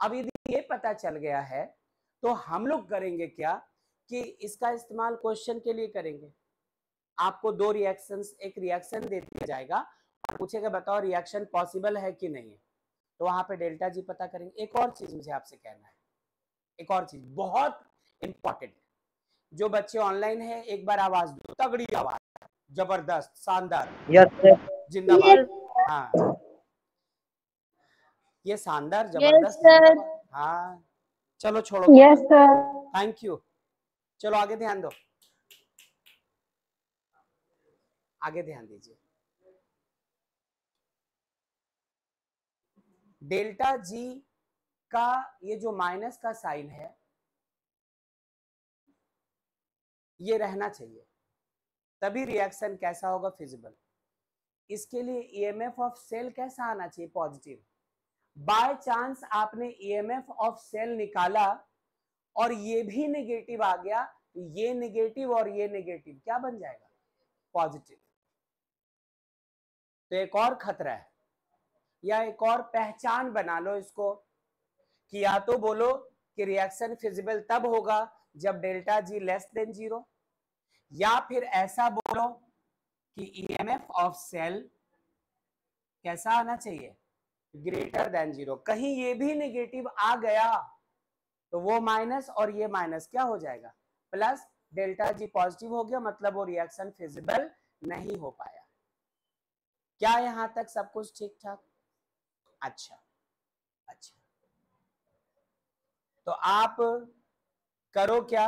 अब यदि ये पता चल गया है तो हम लोग करेंगे क्या कि इसका इस्तेमाल क्वेश्चन के लिए करेंगे। आपको दो रिएक्शंस, एक रिएक्शन दे दिया जाएगा पूछेगा बताओ रिएक्शन पॉसिबल है कि नहीं है, तो वहां पे डेल्टा जी पता करेंगे। एक और चीज मुझे आपसे कहना है, एक और चीज बहुत इंपॉर्टेंट, जो बच्चे ऑनलाइन है एक बार आवाज दो, तगड़ी आवाज, जबरदस्त, शानदार, यस सर। जिंदाबाद। हाँ, ये शानदार, Yes, जबरदस्त, sir. जिंदाबाद। हाँ, चलो छोड़ो, यस सर। Thank you. चलो आगे ध्यान दो, आगे ध्यान दीजिए। डेल्टा जी का ये जो माइनस का साइन है ये रहना चाहिए, तभी रिएक्शन कैसा होगा, फिजिबल। इसके लिए ईएमएफ ऑफ सेल कैसा आना चाहिए, पॉजिटिव। बाय चांस आपने ईएमएफ ऑफ सेल निकाला और ये भी नेगेटिव आ गया, तो ये नेगेटिव और ये नेगेटिव क्या बन जाएगा, पॉजिटिव। तो एक और खतरा है, या एक और पहचान बना लो इसको, कि या तो बोलो कि रिएक्शन फिजिबल तब होगा जब डेल्टा जी लेस देन 0, या फिर ऐसा बोलो कि ईएमएफ ऑफ सेल कैसा आना चाहिए, ग्रेटर देन 0। कहीं ये भी नेगेटिव आ गया तो वो माइनस और ये माइनस क्या हो जाएगा, प्लस। डेल्टा जी पॉजिटिव हो गया, मतलब वो रिएक्शन फिजिबल नहीं हो पाया। क्या यहां तक सब कुछ ठीक ठाक? अच्छा अच्छा, तो आप करो क्या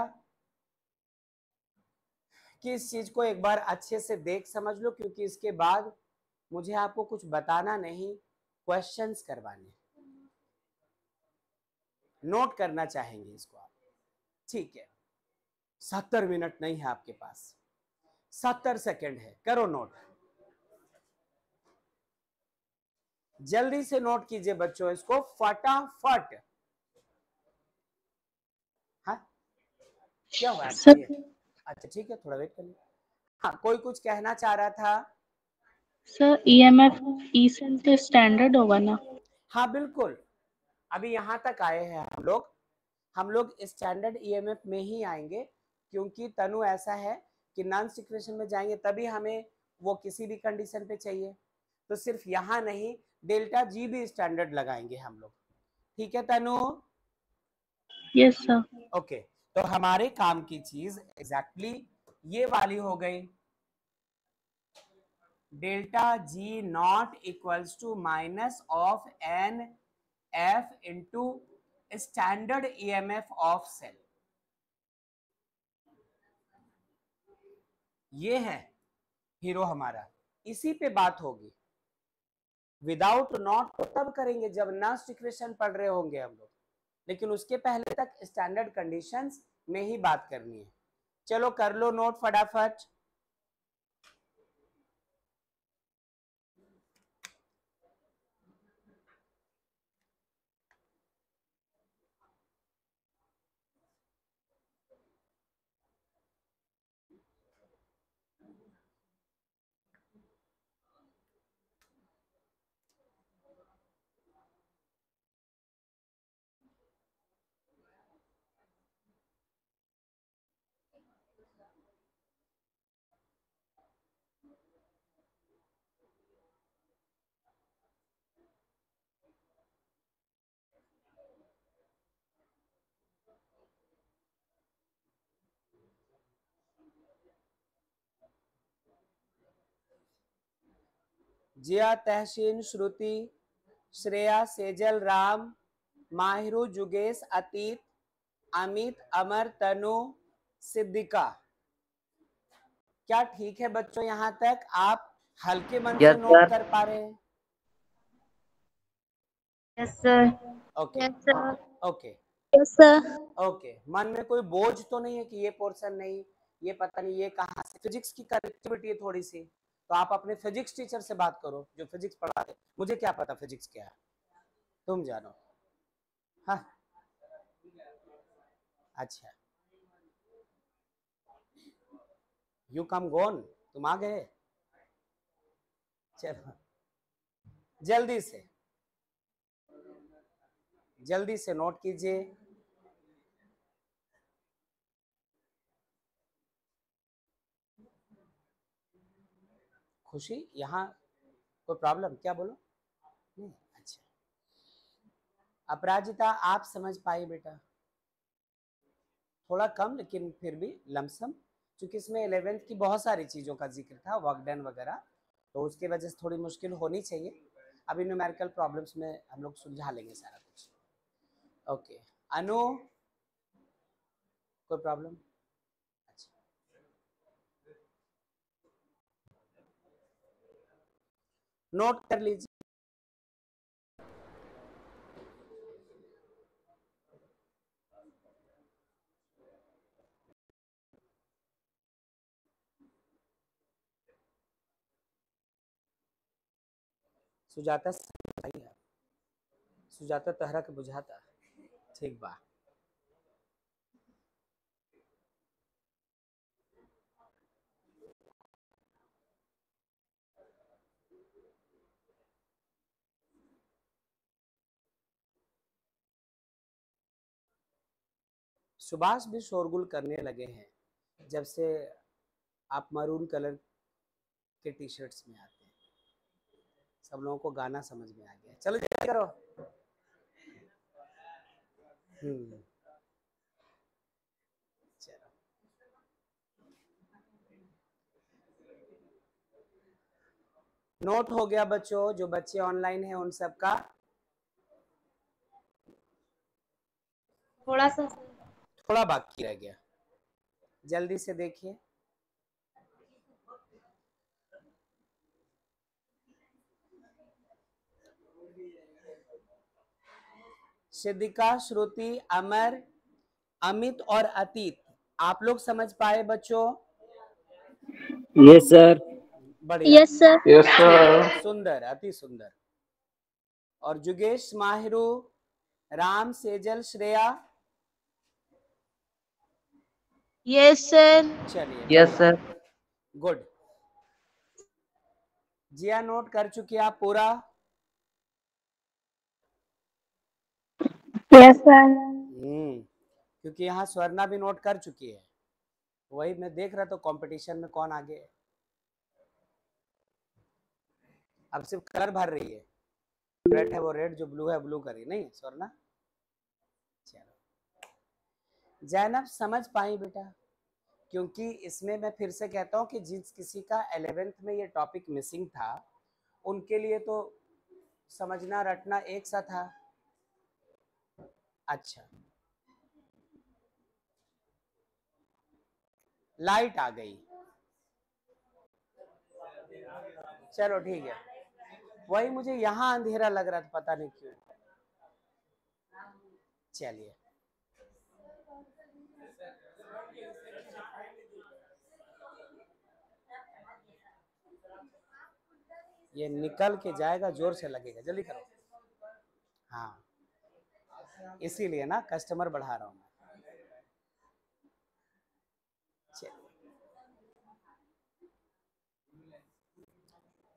कि इस चीज को एक बार अच्छे से देख समझ लो, क्योंकि इसके बाद मुझे आपको कुछ बताना नहीं, क्वेश्चंस करवाने, नोट करना चाहेंगे इसको आप, ठीक है। 70 मिनट नहीं है आपके पास, 70 सेकंड है, करो नोट, जल्दी से नोट कीजिए बच्चों इसको फटाफट। हाँ, क्या हुआ Sir, आपको? अच्छा ठीक है, थोड़ा वेट करिए। हाँ, कोई कुछ कहना चाह रहा था? sir, EMF E सेल तो स्टैंडर्ड होगा ना? हाँ बिल्कुल, अभी यहाँ तक आए हैं हम लोग स्टैंडर्ड ईएमएफ में ही आएंगे, क्योंकि तनु ऐसा है कि नॉन सिक्वेशन में जाएंगे तभी हमें वो किसी भी कंडीशन पे चाहिए, तो सिर्फ यहाँ नहीं, डेल्टा जी भी स्टैंडर्ड लगाएंगे हम लोग, ठीक है तनु? Yes, sir. ओके, तो हमारे काम की चीज एग्जैक्टली ये वाली हो गई, delta G not equals to minus of N F into standard EMF of cell. ये है हीरो हमारा, इसी पे बात होगी। विदाउट नॉट तो तब करेंगे जब नॉस्ट इक्वेशन पढ़ रहे होंगे हम लोग, लेकिन उसके पहले तक स्टैंडर्ड कंडीशंस में ही बात करनी है। चलो कर लो नोट फटाफट। जिया, तहसीन, श्रुति, श्रेया, सेजल, राम, माहिरू, जुगेश, अतीत, अमित, अमर, तनु, सिद्दिका। क्या ठीक है बच्चों, यहां तक आप हल्के मन से यस नोट सर। कर पा रहे हैं? Yes, sir. Okay Yes, sir. Okay Yes, sir. Okay, मन में कोई बोझ तो नहीं है कि ये पोर्शन नहीं, ये पता नहीं, ये कहाँ से। फिजिक्स की कनेक्टिविटी है थोड़ी सी, तो आप अपने फिजिक्स टीचर से बात करो जो फिजिक्स पढ़ाते। मुझे क्या पता फिजिक्स क्या है, तुम जानो। हाँ अच्छा, यू कम गोन, तुम आ गए, चलो जल्दी से नोट कीजिए। खुशी यहाँ कोई प्रॉब्लम? क्या बोलो? नहीं, अच्छा। अपराजिता आप समझ पाई बेटा? थोड़ा कम, लेकिन फिर भी लमसम, क्योंकि इसमें 11th की बहुत सारी चीज़ों का जिक्र था, वर्क डन वगैरह, तो उसकी वजह से थोड़ी मुश्किल होनी चाहिए। अभी न्यूमेरिकल प्रॉब्लम्स में हम लोग सुलझा लेंगे सारा कुछ। ओके अनु, कोई प्रॉब्लम? अच्छा, नोट कर लीजिए। सुजाता सुजाता तहरा के बुझाता। ठीक बा। सुभाष भी शोरगुल करने लगे हैं जब से आप मरून कलर के टी शर्ट्स में आते हैं। सब लोगों को गाना समझ में आ गया। चलो जल्दी करो। चलो, नोट हो गया बच्चों? जो बच्चे ऑनलाइन हैं उन सब का थोड़ा सा थोड़ा बाकी रह गया, जल्दी से देखिए। सिद्धिका, श्रुति, अमर, अमित और अतीत, आप लोग समझ पाए बच्चों? Yes sir. बढ़िया। Yes sir. Yes sir. सुंदर, अति सुंदर। और जुगेश, माहिरू, राम, सेजल, श्रेया, यस सर। चलिए यस बढ़िया, सर। गुड। जिया नोट कर चुकी आप पूरा? Yes sir. क्योंकि यहाँ स्वर्णा भी नोट कर चुकी है, वही मैं देख रहा था कंपटीशन में कौन आगे है। अब सिर्फ कलर भर रही है, रेड है वो रेड, जो ब्लू है ब्लू करी, नहीं स्वर्णा? चलो जैनब समझ पाई बेटा? क्योंकि इसमें मैं फिर से कहता हूँ कि जिस किसी का 11th में ये टॉपिक मिसिंग था उनके लिए तो समझना रटना एक सा था। अच्छा, लाइट आ गई, चलो ठीक है। वही मुझे यहाँ अंधेरा लग रहा था, पता नहीं क्यों। चलिए, ये निकल के जाएगा, जोर से लगेगा, जल्दी करो। हाँ, इसीलिए ना कस्टमर बढ़ा रहा हूँ मैं।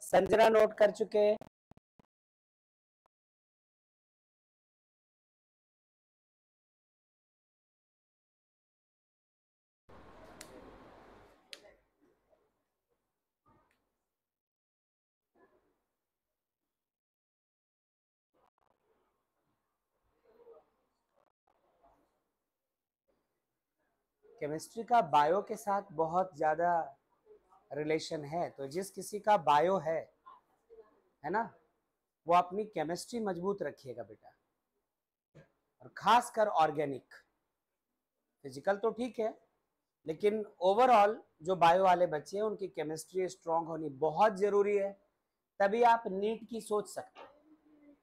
संजना नोट कर चुके? केमिस्ट्री का बायो के साथ बहुत ज्यादा रिलेशन है, तो जिस किसी का बायो है ना, वो अपनी केमिस्ट्री मजबूत रखिएगा बेटा, और खासकर ऑर्गेनिक। फिजिकल तो ठीक है, लेकिन ओवरऑल जो बायो वाले बच्चे हैं उनकी केमिस्ट्री स्ट्रांग होनी बहुत जरूरी है, तभी आप नीट की सोच सकते हैं,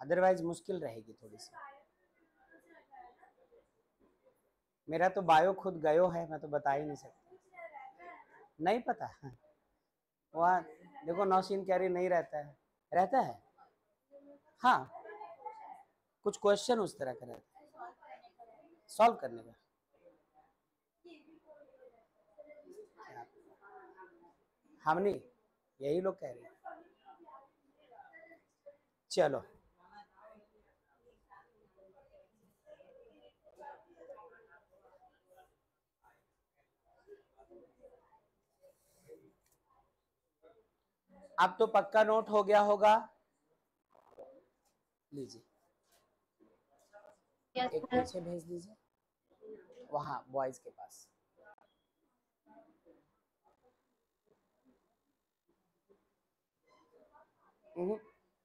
अदरवाइज मुश्किल रहेगी थोड़ी सी। मेरा तो बायो खुद गयो है, मैं तो बता ही नहीं सकता। नहीं पता? वहाँ देखो नौशीन कैरी नहीं रहता है, रहता है हाँ, कुछ क्वेश्चन उस तरह का रहता है सॉल्व करने का। हम नहीं, यही लोग कह रहे हैं। चलो अब तो पक्का नोट हो गया होगा, लीजिए एक पीछे भेज दीजिए वहां बॉयज के पास।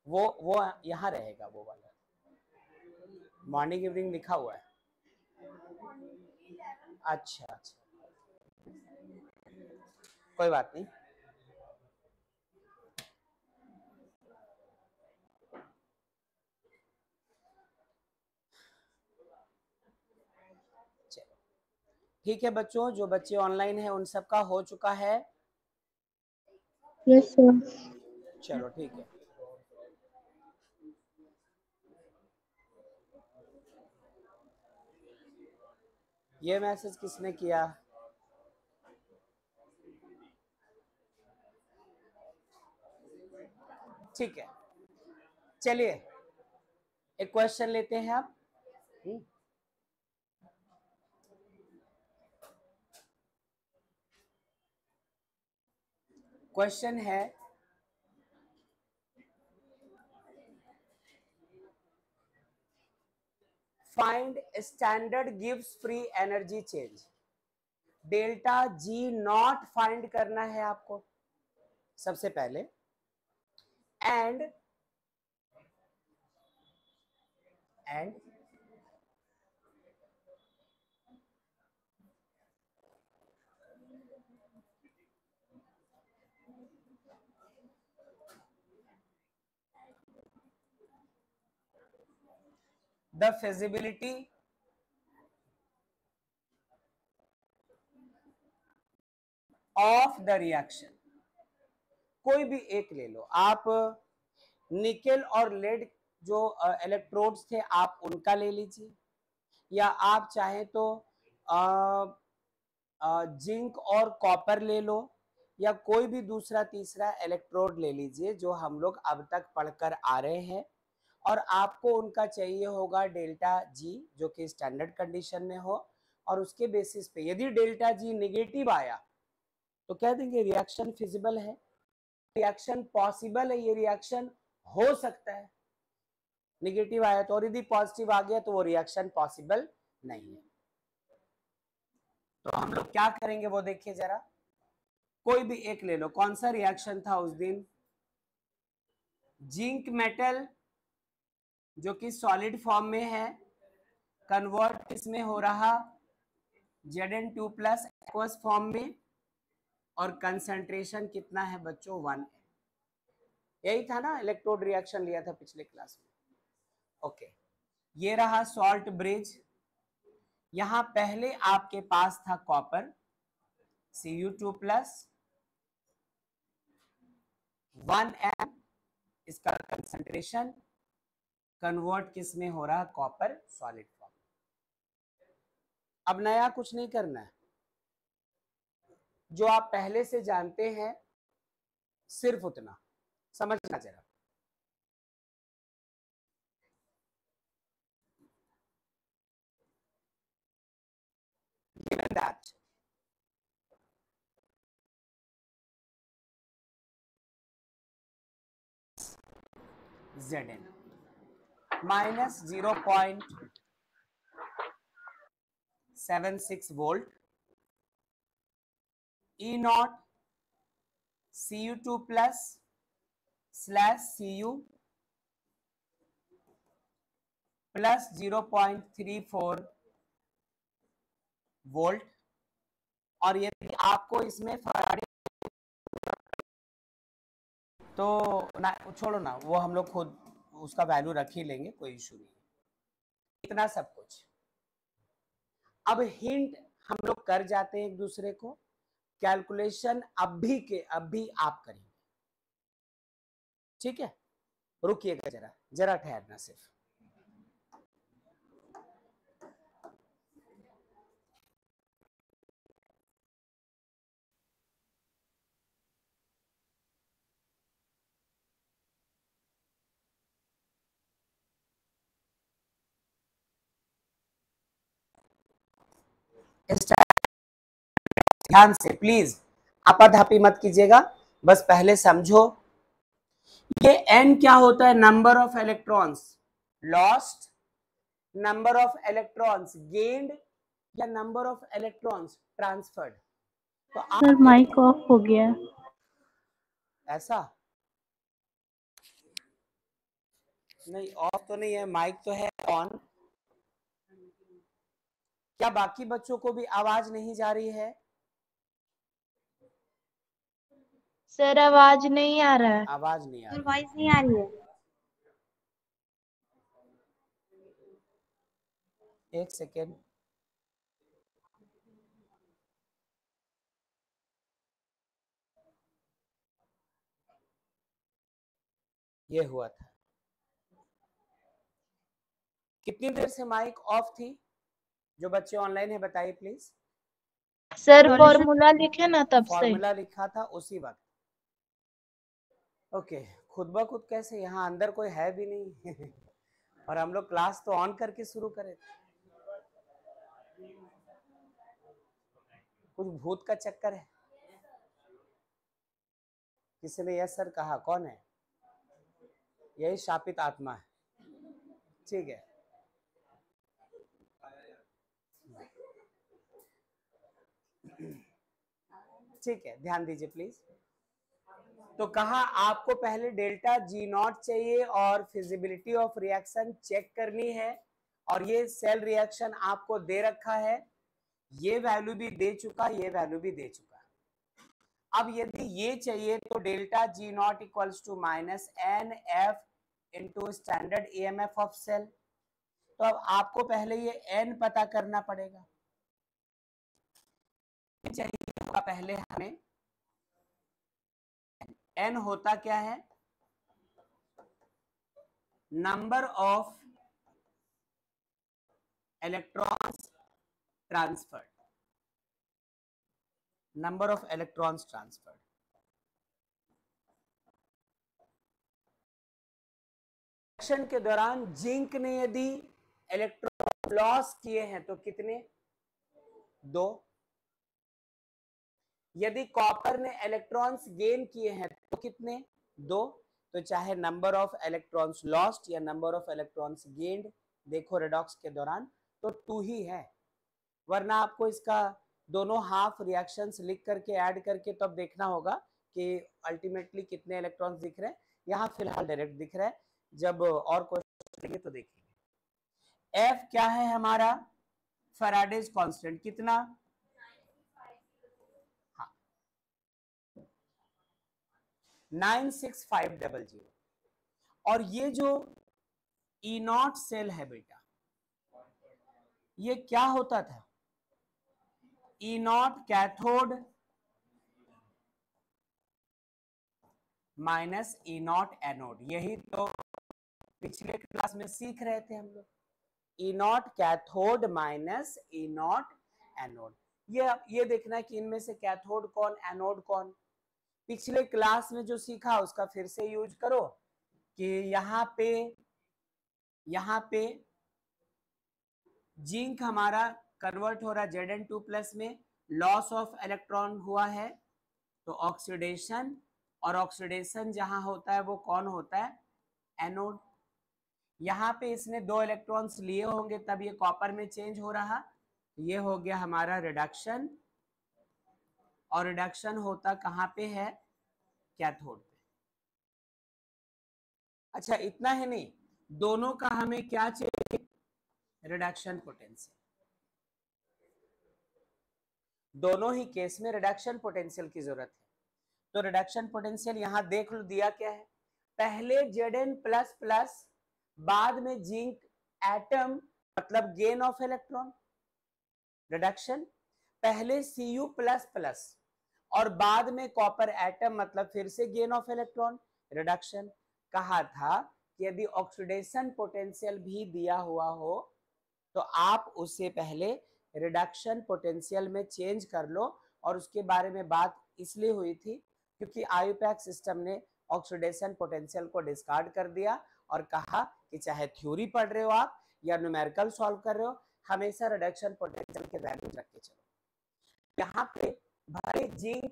वो यहाँ रहेगा, वो वाला मॉर्निंग इवनिंग लिखा हुआ है। अच्छा अच्छा, कोई बात नहीं। चलो ठीक है बच्चों, जो बच्चे ऑनलाइन हैं उन सबका हो चुका है। Yes sir. चलो ठीक है। ये मैसेज किसने किया? ठीक है, चलिए एक क्वेश्चन लेते हैं आप। क्वेश्चन है find standard gives free energy change. Delta G not find करना है आपको सबसे पहले, and the feasibility of the reaction. कोई भी एक ले लो आप, निकेल और लेड जो इलेक्ट्रोड्स थे आप उनका ले लीजिए, या आप चाहे तो जिंक और कॉपर ले लो, या कोई भी दूसरा तीसरा इलेक्ट्रोड ले लीजिए जो हम लोग अब तक पढ़कर आ रहे हैं, और आपको उनका चाहिए होगा डेल्टा जी जो कि स्टैंडर्ड कंडीशन में हो, और उसके बेसिस पे यदि डेल्टा जी नेगेटिव आया तो कह देंगे रिएक्शन फिजिबल है, रिएक्शन पॉसिबल है, ये रिएक्शन हो सकता है। नेगेटिव आया तो, और यदि पॉजिटिव आ गया तो वो रिएक्शन पॉसिबल नहीं है। तो हम लोग क्या करेंगे वो देखिए जरा, कोई भी एक ले लो। कौन सा रिएक्शन था उस दिन? जिंक मेटल जो कि सॉलिड फॉर्म में है, कन्वर्ट किसमें हो रहा? Zn2 प्लस एक्वस फॉर्म में, और कंसंट्रेशन कितना है बच्चों? 1। यही था ना, इलेक्ट्रोड रिएक्शन लिया था पिछले क्लास में। ओके, ये रहा सॉल्ट ब्रिज। यहां पहले आपके पास था कॉपर Cu2 प्लस 1m, इसका कंसंट्रेशन कन्वर्ट किस में हो रहा? Copper solid form. अब नया कुछ नहीं करना है, जो आप पहले से जानते हैं सिर्फ उतना समझना जरा। Given that Zn minus 0.76 volt, E naught Cu2 plus slash Cu plus 0.34 volt. और यदि आपको इसमें फराडे तो ना छोड़ो ना, वो हम लोग खुद उसका वैल्यू रख ही लेंगे, कोई इशू नहीं। इतना सब कुछ। अब हिंट हम लोग कर जाते हैं एक दूसरे को, कैलकुलेशन अभी के अभी आप करेंगे, ठीक है? रुकिएगा जरा, जरा ठहरना सिर्फ। ध्यान से प्लीज, आपाधापी मत कीजिएगा, बस पहले समझो ये n क्या होता है? Number of electrons lost, number of electrons gained, या नंबर ऑफ इलेक्ट्रॉन्स ट्रांसफर्ड। तो सर आप माइक ऑफ हो गया है। ऐसा नहीं, ऑफ तो नहीं है, माइक तो है ऑन। क्या बाकी बच्चों को भी आवाज नहीं जा रही है? सर आवाज नहीं आ रहा है। आवाज नहीं आ रही। वॉइस नहीं आ रही है। एक सेकेंड। ये हुआ था। कितनी देर से माइक ऑफ थी? जो बच्चे ऑनलाइन है बताइए प्लीज। सर फॉर्मूला लिखे ना तब से। फॉर्मूला लिखा था उसी वक्त। ओके, खुद ब खुद कैसे? यहाँ अंदर कोई है भी नहीं और हम लोग क्लास तो ऑन करके शुरू करे थे। कुछ भूत का चक्कर है? किसी ने यस सर कहा? कौन है? यही शापित आत्मा है। ठीक है, ठीक है, ध्यान दीजिए प्लीज। तो कहा आपको पहले डेल्टा जी नॉट चाहिए और फिजिबिलिटी ऑफ रिएक्शन चेक करनी है, और ये सेल रिएक्शन आपको दे रखा है, ये वैल्यू भी दे चुका, ये वैल्यू भी दे चुका। अब यदि ये चाहिए तो delta G not equals to minus N F into standard EMF of cell. तो अब आपको पहले ये एन पता करना पड़ेगा। चाहिए होगा पहले हमें एन होता क्या है? Number of electrons transferred, number of electrons transferred. Reaction के दौरान जिंक ने यदि इलेक्ट्रॉन लॉस किए हैं तो कितने? 2। यदि कॉपर ने इलेक्ट्रॉन्स गेन किए हैं तो कितने? 2। तो चाहे नंबर ऑफ इलेक्ट्रॉन्स लॉस्ट या नंबर ऑफ इलेक्ट्रॉन्स गेन्ड, देखो रेडॉक्स के दौरान तो 2 ही है, वरना आपको इसका दोनों हाफ रिएक्शंस लिख करके ऐड करके तब देखना होगा कि अल्टीमेटली कितने इलेक्ट्रॉन्स दिख रहे हैं। यहाँ फिलहाल डायरेक्ट दिख रहा है, जब और क्वेश्चन देंगे तो देखेंगे। एफ क्या है हमारा? फैराडेज कांस्टेंट कितना? 96500। और ये जो ई नॉट सेल है बेटा, ये क्या होता था? E naught cathode minus E naught anode. यही तो पिछले क्लास में सीख रहे थे हम लोग। E naught cathode minus E naught anode. ये देखना कि इनमें से कैथोड कौन, एनोड कौन। पिछले क्लास में जो सीखा उसका फिर से यूज करो कि यहाँ पे जिंक हमारा कन्वर्ट हो रहा है Zn2 प्लस में, लॉस ऑफ इलेक्ट्रॉन हुआ है तो ऑक्सीडेशन, और ऑक्सीडेशन जहां होता है वो कौन होता है? एनोड। यहाँ पे इसने 2 इलेक्ट्रॉन्स लिए होंगे तब ये कॉपर में चेंज हो रहा, ये हो गया हमारा रिडक्शन, और रिडक्शन होता कहाँ पे है? कैथोड पे। अच्छा इतना है नहीं, दोनों का हमें क्या चाहिए? Reduction potential. दोनों ही केस में रिडक्शन पोटेंशियल की जरूरत है। तो रिडक्शन पोटेंशियल यहां देख लो दिया क्या है। पहले Zn प्लस प्लस, बाद में जिंक एटम मतलब गेन ऑफ इलेक्ट्रॉन रिडक्शन, पहले Cu प्लस प्लस और बाद में कॉपर एटम मतलब फिर से गेन ऑफ इलेक्ट्रॉन रिडक्शन। कहा था कि यदि ऑक्सीडेशन पोटेंशियल भी दिया हुआ हो तो आप उससे पहले रिडक्शन पोटेंशियल में चेंज कर लो, और उसके बारे में बात इसलिए हुई थी क्योंकि आईयूपैक सिस्टम ने ऑक्सीडेशन पोटेंशियल को डिस्कार्ड कर दिया और कहा कि चाहे थ्योरी पढ़ रहे हो आप या न्यूमेरिकल सॉल्व कर रहे हो, हमेशा रिडक्शन पोटेंशियल के वैल्यू रख के चलो। यहाँ पे भले जिंक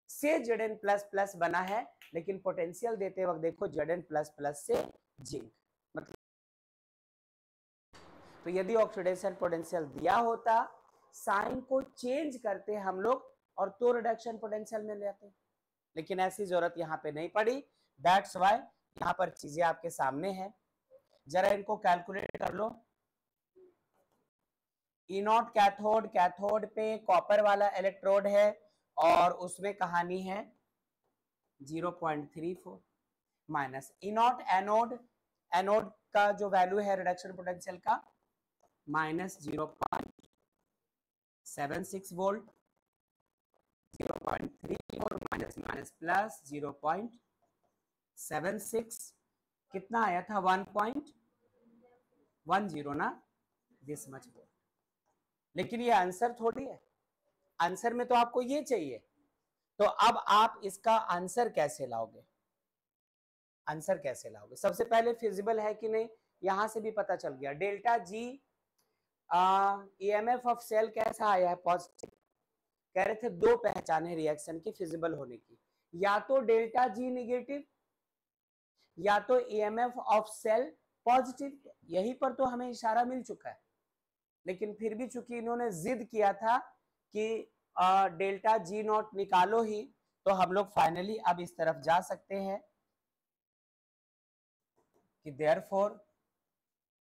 से Zn प्लस प्लस बना है, लेकिन पोटेंशियल देते वक्त देखो Zn प्लस प्लस से जिंक, मतलब तो यदि ऑक्सीडेशन पोटेंशियल दिया होता, साइन को चेंज करते हम लोग और तो रिडक्शन पोटेंशियल में ले आते, लेकिन ऐसी जरूरत यहाँ पे नहीं पड़ी। दैट्स वाई यहाँ पर चीजें आपके सामने है, जरा इनको कैलकुलेट कर लो। ई नॉट कैथोड, कैथोड पे कॉपर वाला इलेक्ट्रोड है और उसमें कहानी है 0.34 minus E naught anode, anode का जो वैल्यू है रिडक्शन पोटेंशियल का minus 0.76 volt, 0.34 minus minus plus 0.76 कितना आया था 1.10 ना, दिस मच वोल्ट। लेकिन ये आंसर थोड़ी है, आंसर में तो आपको ये चाहिए। तो अब आप इसका आंसर कैसे लाओगे, आंसर कैसे लाओगे? सबसे पहले फिजिबल है कि नहीं यहां से भी पता चल गया। Delta G EMF of cell कैसा आया है, पॉजिटिव। कह रहे थे दो पहचान है रिएक्शन की फिजिबल होने की, या तो डेल्टा जी निगेटिव या तो ईएमएफ ऑफ सेल पॉजिटिव। यही पर तो हमें इशारा मिल चुका है, लेकिन फिर भी चूंकि इन्होंने जिद किया था कि डेल्टा जी नॉट निकालो ही, तो हम लोग फाइनली अब इस तरफ जा सकते हैं कि therefore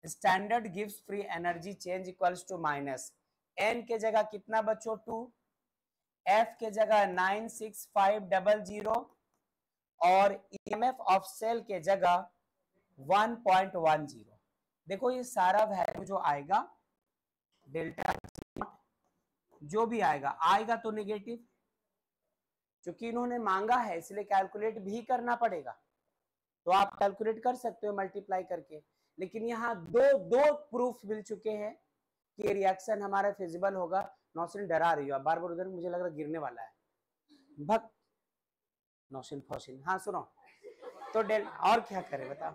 standard gives free energy change equals to minus N के जगह कितना बच्चों 2, एफ के जगह 96500 और ईएमएफ ऑफ सेल के जगह 1.10। देखो ये सारा वैल्यू जो आएगा डेल्टा जो भी आएगा तो नेगेटिव, क्योंकि इन्होंने मांगा है इसलिए कैलकुलेट भी करना पड़ेगा। तो आप कैलकुलेट कर सकते हो मल्टीप्लाई करके, लेकिन यहाँ दो प्रूफ मिल चुके हैं कि ये रिएक्शन हमारा फिजिबल होगा। नौसिन डरा रही हो बार बार उधर, मुझे लग रहा है गिरने वाला है। भक्त नौसिन फौसिन, हाँ सुनो तो डेल और क्या करे बताओ,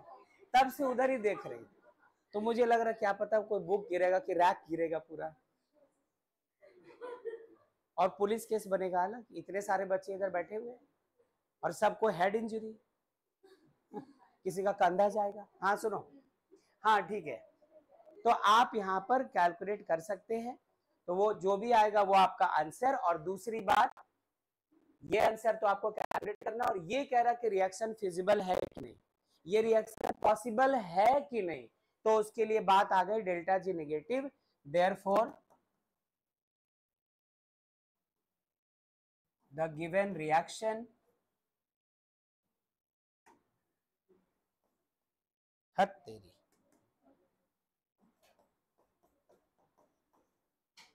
तब से उधर ही देख रही, तो मुझे लग रहा है क्या पता कोई बुक गिरेगा कि रैक गिरेगा पूरा, और पुलिस केस बनेगा अलग। इतने सारे बच्चे इधर बैठे हुए और सबको हेड इंजरी, किसी का कंधा जाएगा। हाँ सुनो, हाँ ठीक है, तो आप यहाँ पर कैलकुलेट कर सकते हैं। तो वो जो भी आएगा वो आपका आंसर। और दूसरी बात, ये आंसर तो आपको कैलकुलेट करना, और ये कह रहा कि रिएक्शन फिजिबल है कि नहीं, ये रिएक्शन पॉसिबल है कि नहीं, तो उसके लिए बात आ गई delta ji negative. Therefore the given reaction हद तेरी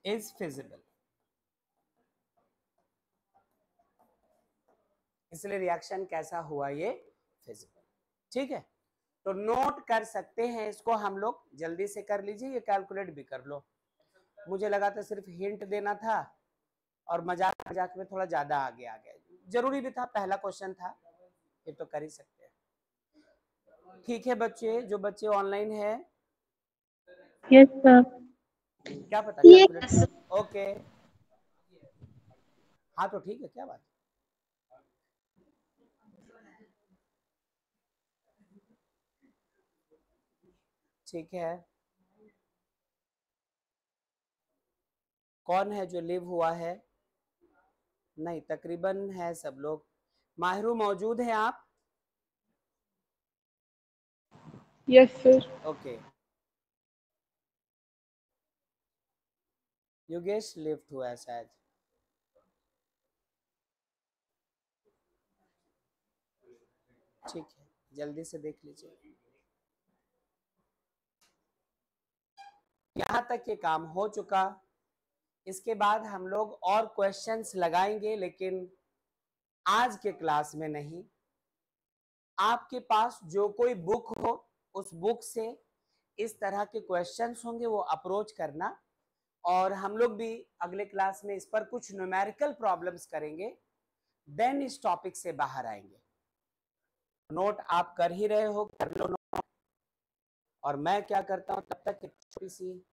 is feasible, इसलिए रिएक्शन कैसा हुआ ये फिजिबल। ठीक है, तो नोट कर सकते हैं इसको हम लोग, जल्दी से कर लीजिए, ये कैलकुलेट भी कर लो। मुझे लगा था सिर्फ हिंट देना था और मजाक मजाक में थोड़ा ज्यादा आगे आ गया, जरूरी भी था, पहला क्वेश्चन था, ये तो कर ही सकते हैं। ठीक है बच्चे, जो बच्चे ऑनलाइन है, यस सर। क्या पता कैलकुलेट, ओके हाँ तो ठीक है, क्या बात। ठीक है, कौन है जो लिव हुआ है? नहीं, तकरीबन है सब लोग। माहिरू मौजूद हैं आप? Yes sir. Okay, Yogesh lift हुआ है शायद। ठीक है, जल्दी से देख लीजिए। यहाँ तक ये काम हो चुका, इसके बाद हम लोग और क्वेश्चंस लगाएंगे, लेकिन आज के क्लास में नहीं। आपके पास जो कोई बुक हो, उस बुक से इस तरह के क्वेश्चंस होंगे वो अप्रोच करना, और हम लोग भी अगले क्लास में इस पर कुछ न्यूमेरिकल प्रॉब्लम्स करेंगे, देन इस टॉपिक से बाहर आएंगे। नोट आप कर ही रहे हो, कर लो नोट, और मैं क्या करता हूं तब तक छोटी सी